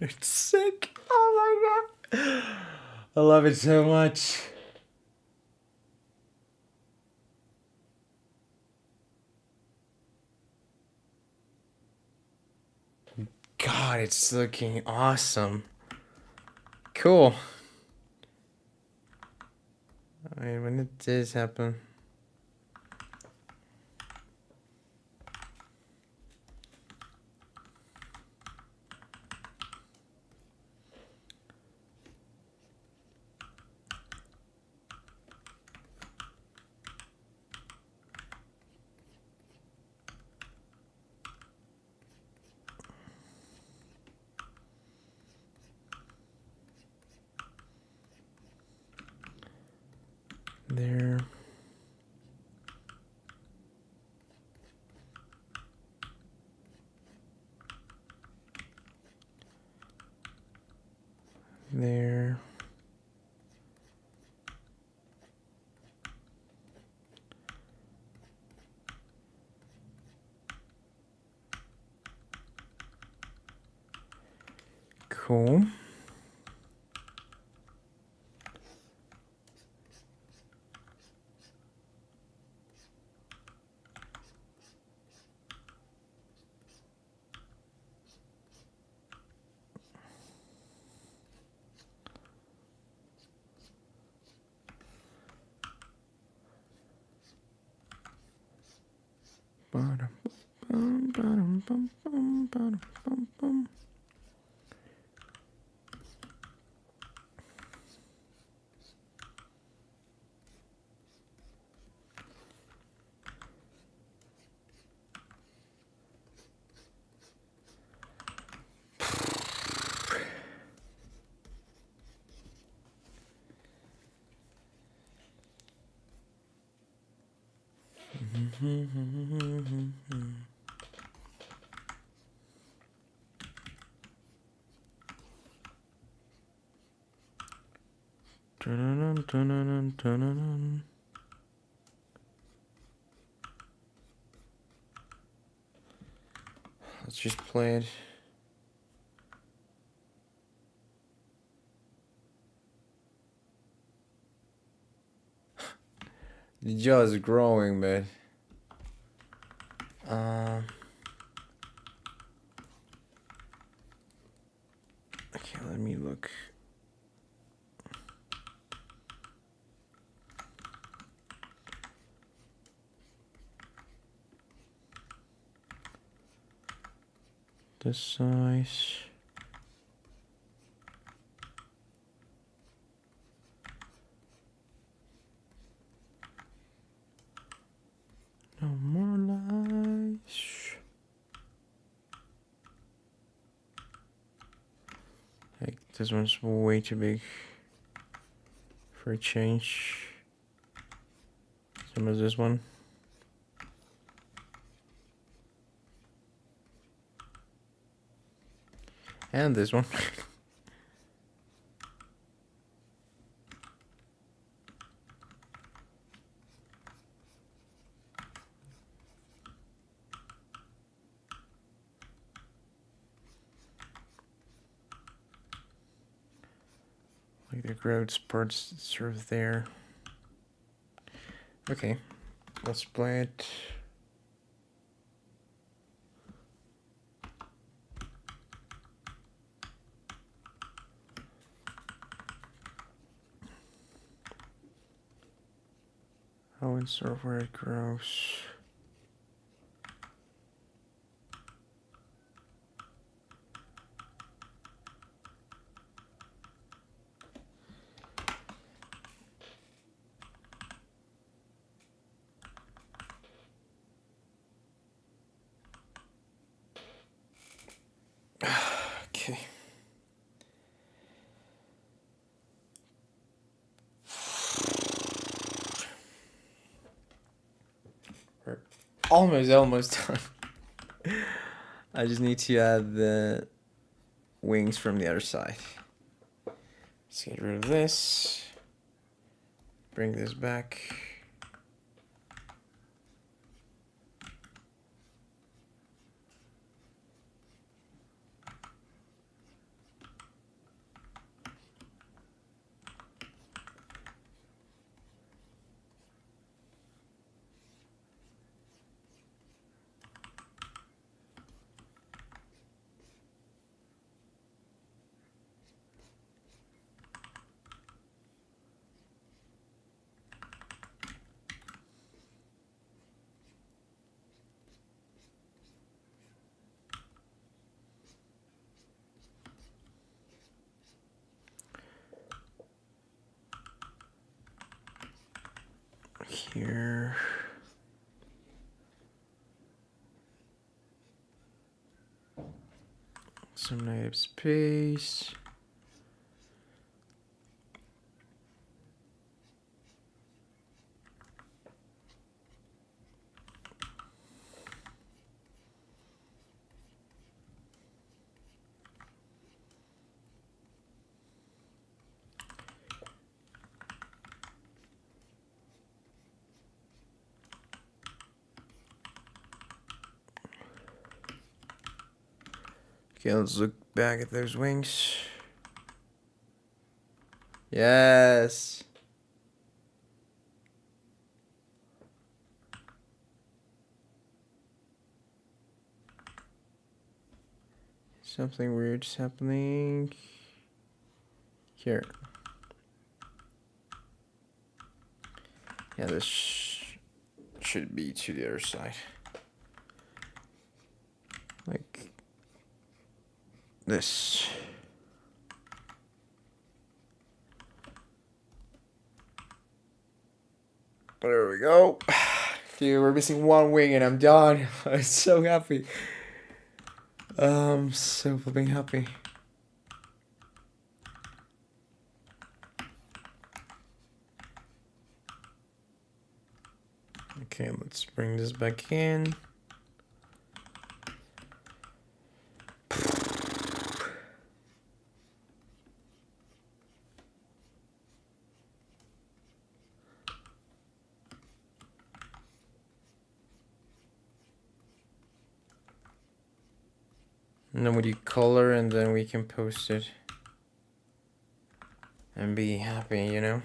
It's sick. Oh my god. I love it so much. God, it's looking awesome. Cool. Wait, when did this happen? There. There. Cool. Let's just play it. The jaw is growing, but okay, let me look. This size. No more lies. Like, this one's way too big for a change. Same as this one. And this one. Like the growth parts sort of there. Okay, let's play it. How and sort of where it grows. almost done. I just need to add the wings from the other side. Let's get rid of this. Bring this back. Here. Some negative space. Okay, let's look back at those wings. Yes. Something weird's happening here. Yeah, this should be to the other side. Like this. There we go. Dude, we're missing one wing and I'm done. I'm so happy. So flipping happy. Okay, let's bring this back in. And then we do color and then we can post it and be happy, you know?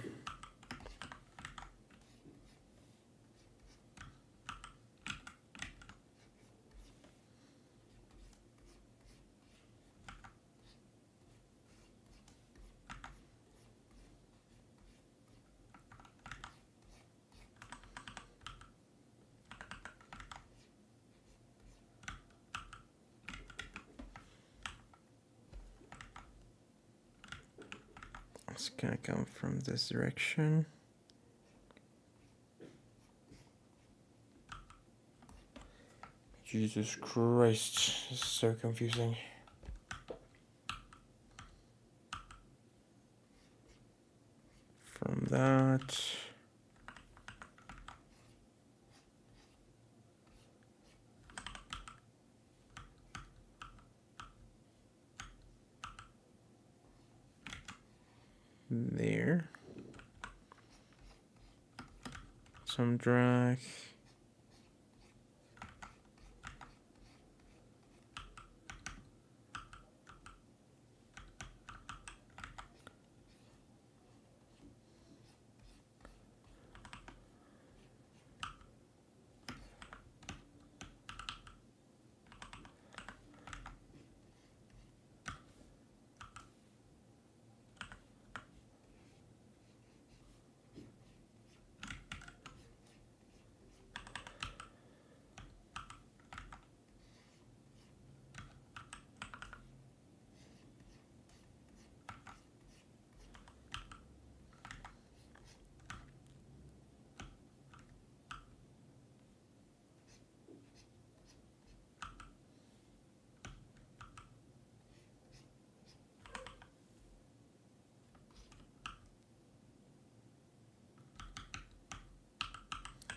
It's gonna come from this direction. Jesus Christ, this is so confusing. From that. There. Some drag.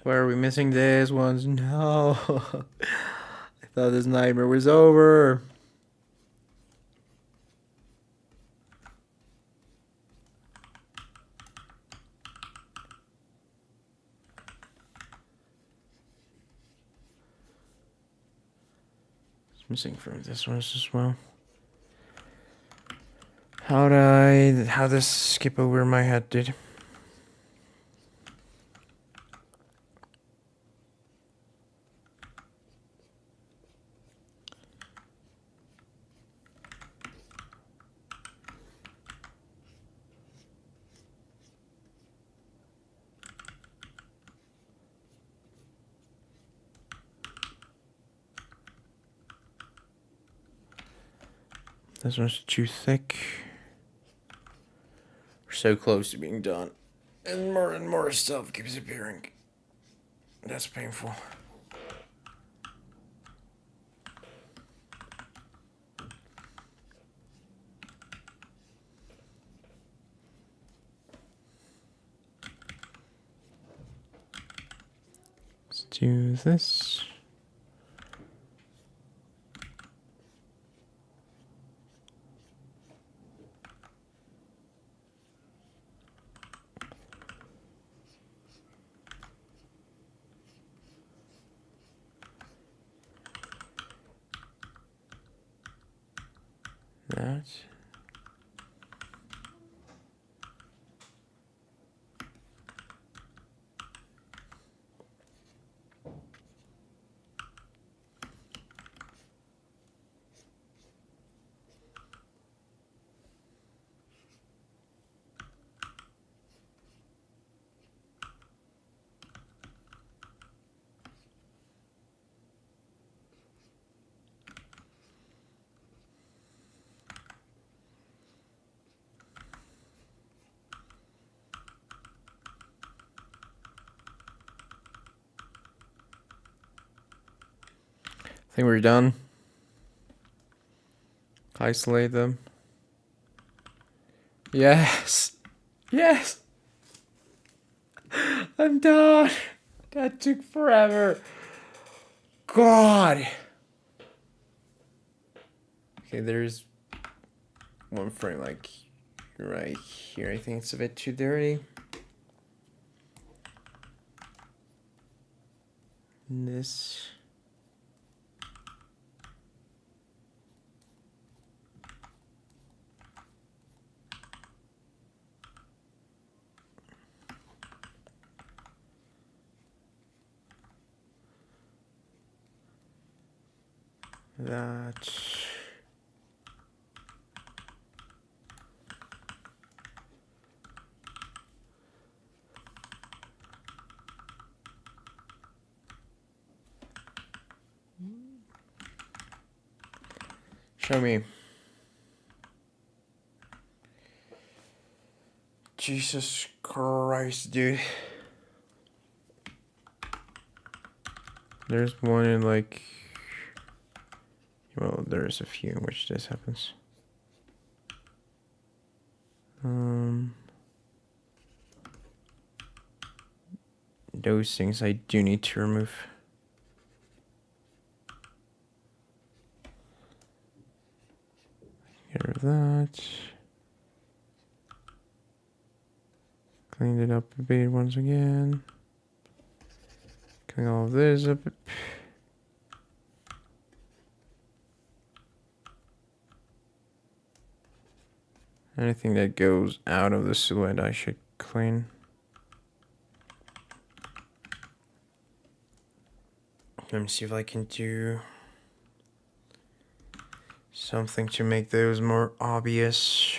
Why are we missing this ones? No. I thought this nightmare was over. It's missing from this one as well. How this skip over my head, dude? This one's too thick. We're so close to being done. And more stuff keeps appearing. That's painful. Let's do this. That. I think we're done. Isolate them. Yes. Yes. I'm done. That took forever. God. Okay, there's one frame like right here. I think it's a bit too dirty. And this. That. Show me. Jesus Christ, dude. There's one in like... Well, there's a few in which this happens. Those things I do need to remove. Get rid of that. Cleaned it up a bit once again. Clean all of this up. Anything that goes out of the silhouette I should clean. Let me see if I can do something to make those more obvious.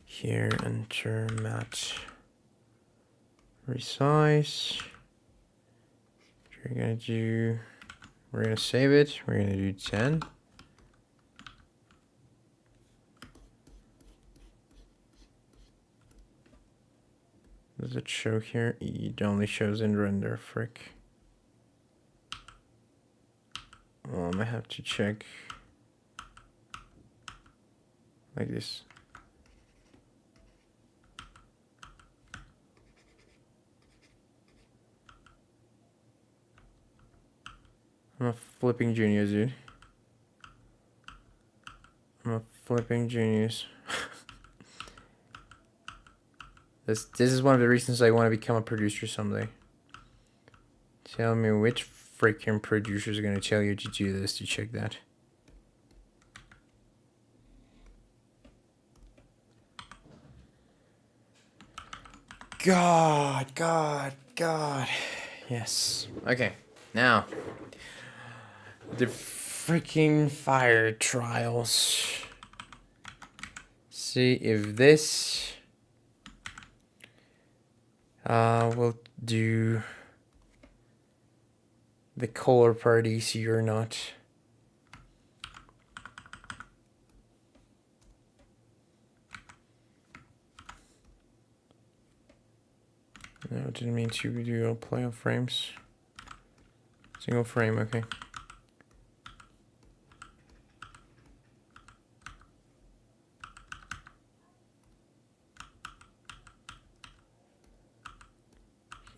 Here, enter matte resize. We're gonna save it. We're gonna do 10. Does it show here? It only shows in render, frick. I have to check like this. I'm a flipping genius, dude. I'm a flipping genius. This is one of the reasons I want to become a producer someday. Tell me which freaking producer is going to tell you to do this, to check that. God. Yes. Okay. Now, the freaking fire trials. See if this will do the color part easy or not. No, didn't mean to do a play of frames. Single frame, okay.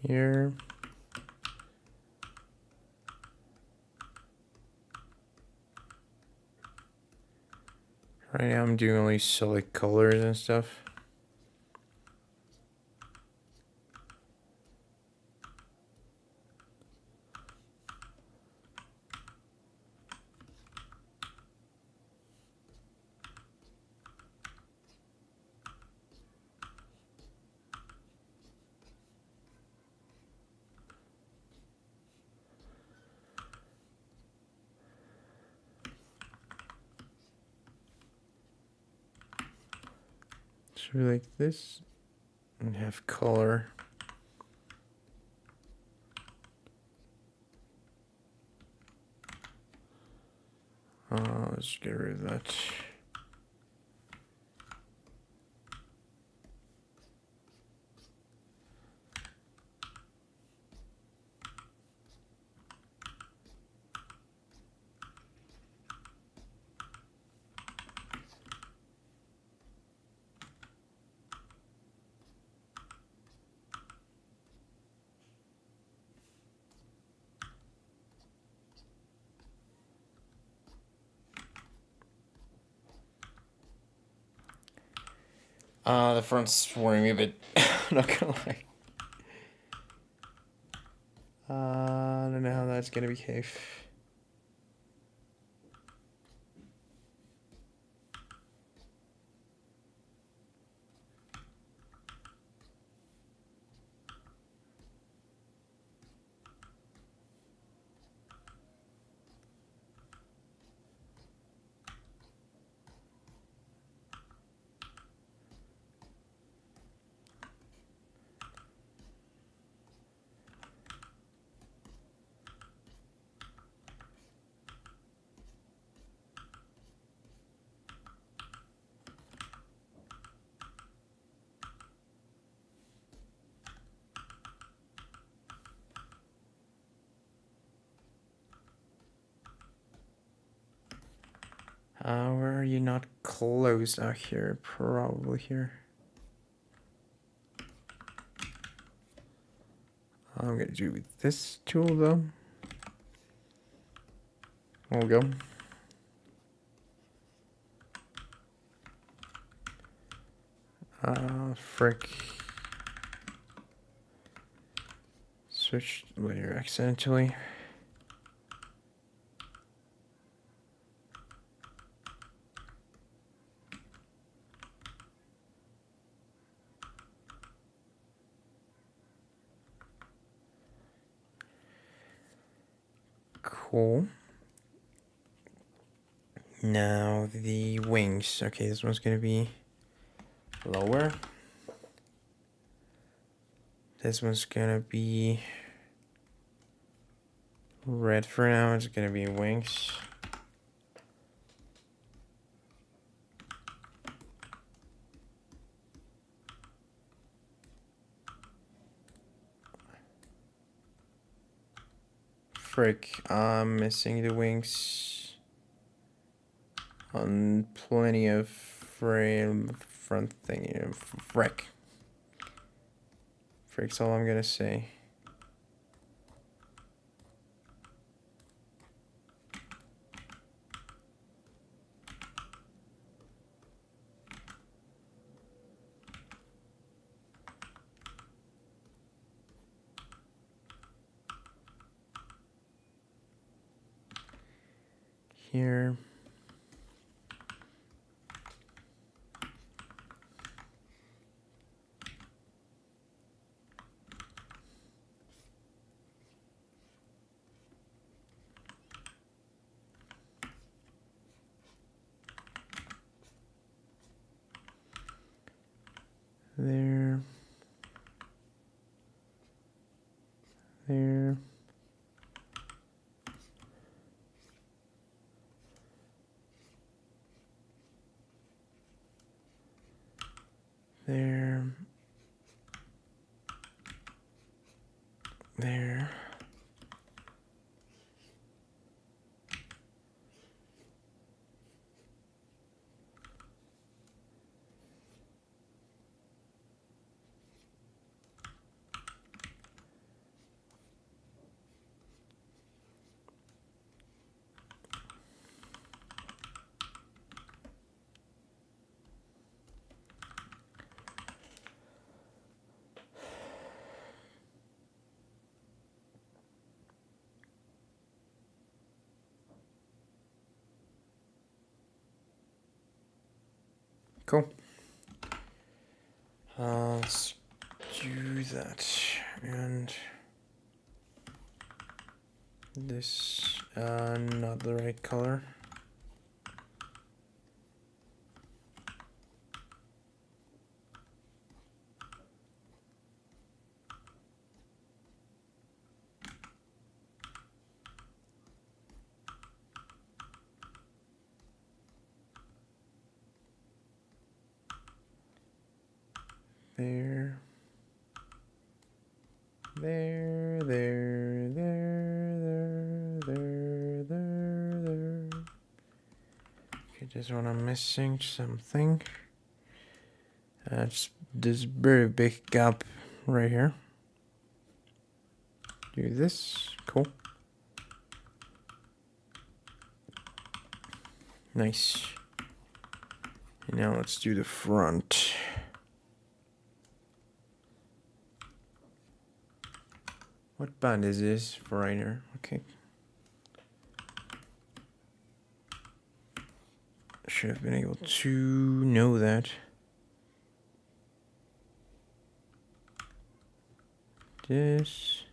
Here. Right now I'm doing only solid colors and stuff. So like this and have color. Let's get rid of that. The front's worrying me a bit. I'm not gonna lie. I don't know how that's gonna behave. Where are you not closed out here? Probably here. I'm gonna do with this tool though. We'll go. Frick. Switched layer accidentally. Cool. Now the wings. Okay, this one's gonna be lower. This one's gonna be red for now. It's gonna be wings. Frick, I'm missing the wings on plenty of frame front thing. Frick. Frick's all I'm gonna say. here. There. There. There. There. Cool. Let's do that. And this, not the right color. There. There, there, there, there, there, there, there. Okay, this one I'm missing something. That's this very big gap right here. Do this, cool. Nice. And now let's do the front. What band is this for right here? Okay. Should have been able to know that. This.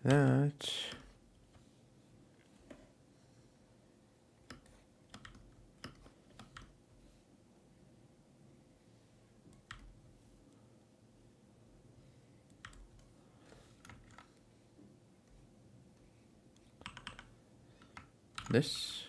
That. This.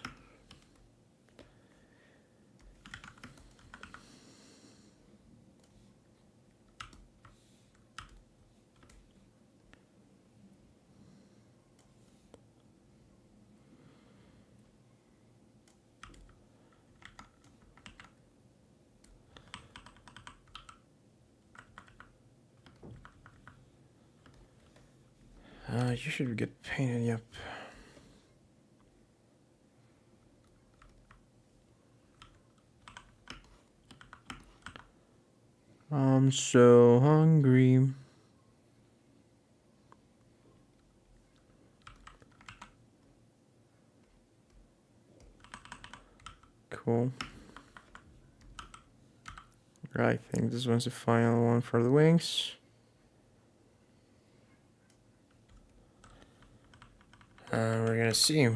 You should get painted, yep. I'm so hungry. Cool. I think this one's the final one for the wings. We're gonna see.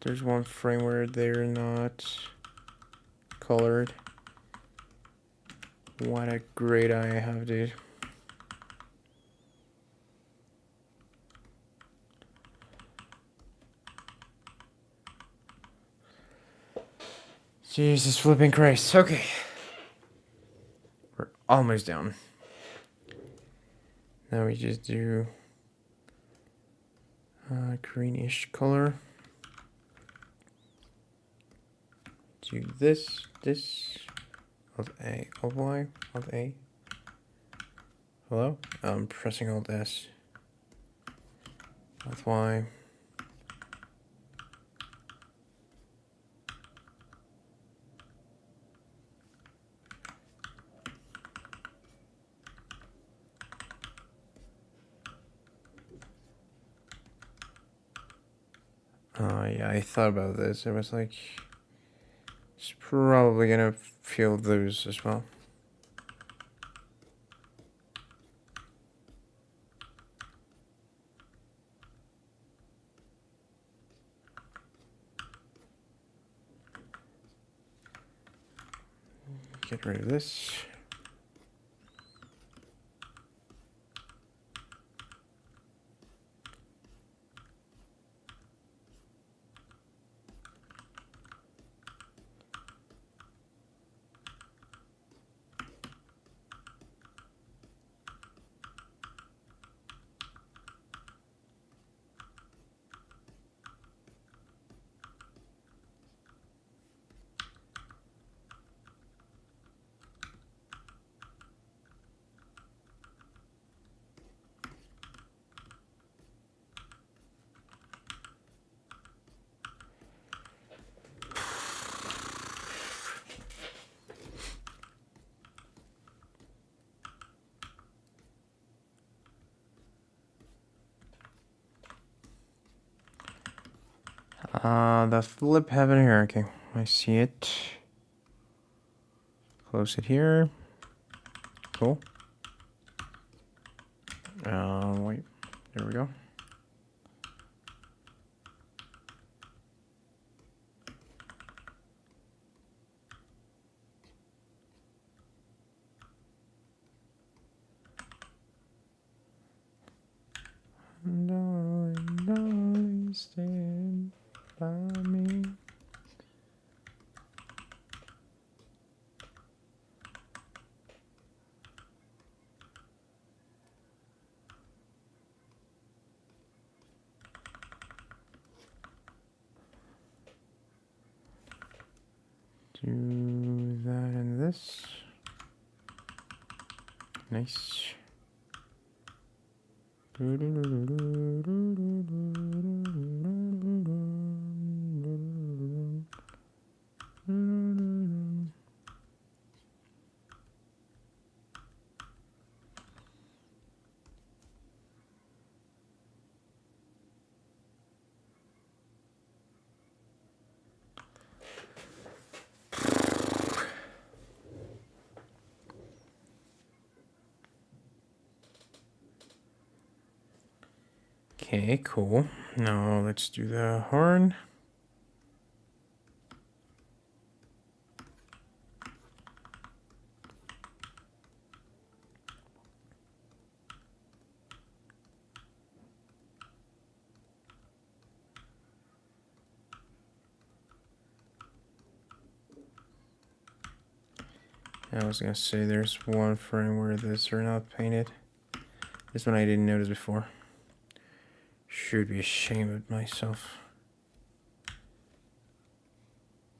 There's one frame where they're not colored. What a great eye I have, dude. Jesus flipping Christ. Okay. We're almost down. Now we just do greenish color. Do this, Alt A, Alt Y, Alt A. Hello? I'm pressing Alt S. Alt Y. Oh yeah, I thought about this. I was like, it's probably gonna feel those as well. Get rid of this. The flip heaven here. Okay, I see it. Close it here. Cool. Wait. There we go. Darling, darling, stand by me. Do that and this. Nice. Okay, cool. Now let's do the horn. I was gonna say there's one frame where this are not painted. This one I didn't notice before. Should be ashamed of myself.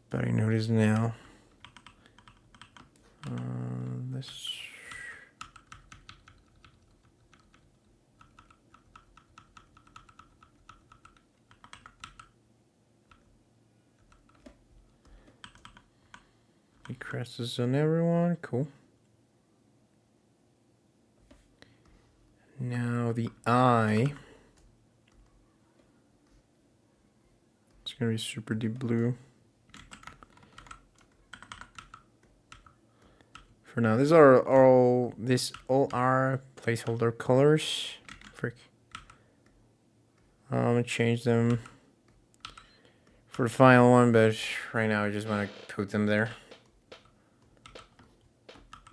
But I notice now. This. It crosses on everyone. Cool. Now the eye. It's gonna be super deep blue. For now, these are all are placeholder colors. Frick. I'm gonna change them for the final one, but right now I just want to put them there.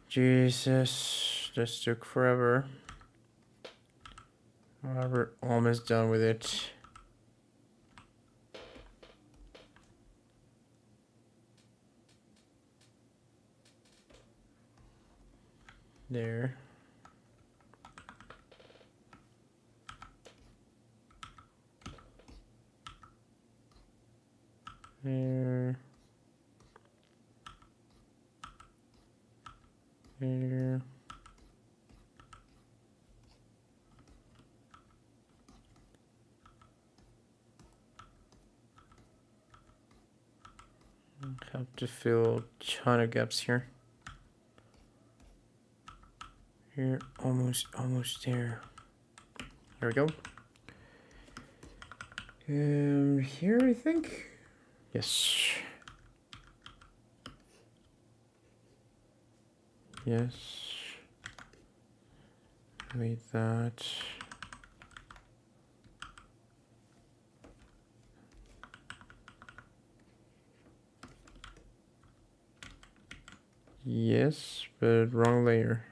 Jesus, this took forever. We're almost done with it. There. There. There. Have to fill a ton of gaps here. Here, almost there. There we go. Here I think. Yes. Yes. Wait that. Yes, but wrong layer.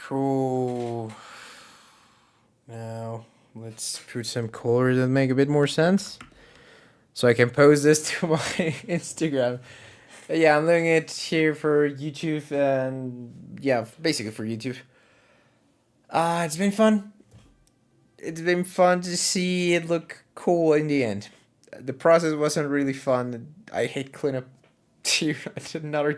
Cool. Now let's put some colors that make a bit more sense, so I can post this to my Instagram. Yeah, I'm doing it here for YouTube, and yeah, basically for YouTube. It's been fun. It's been fun to see it look cool in the end. The process wasn't really fun. I hate cleanup too at another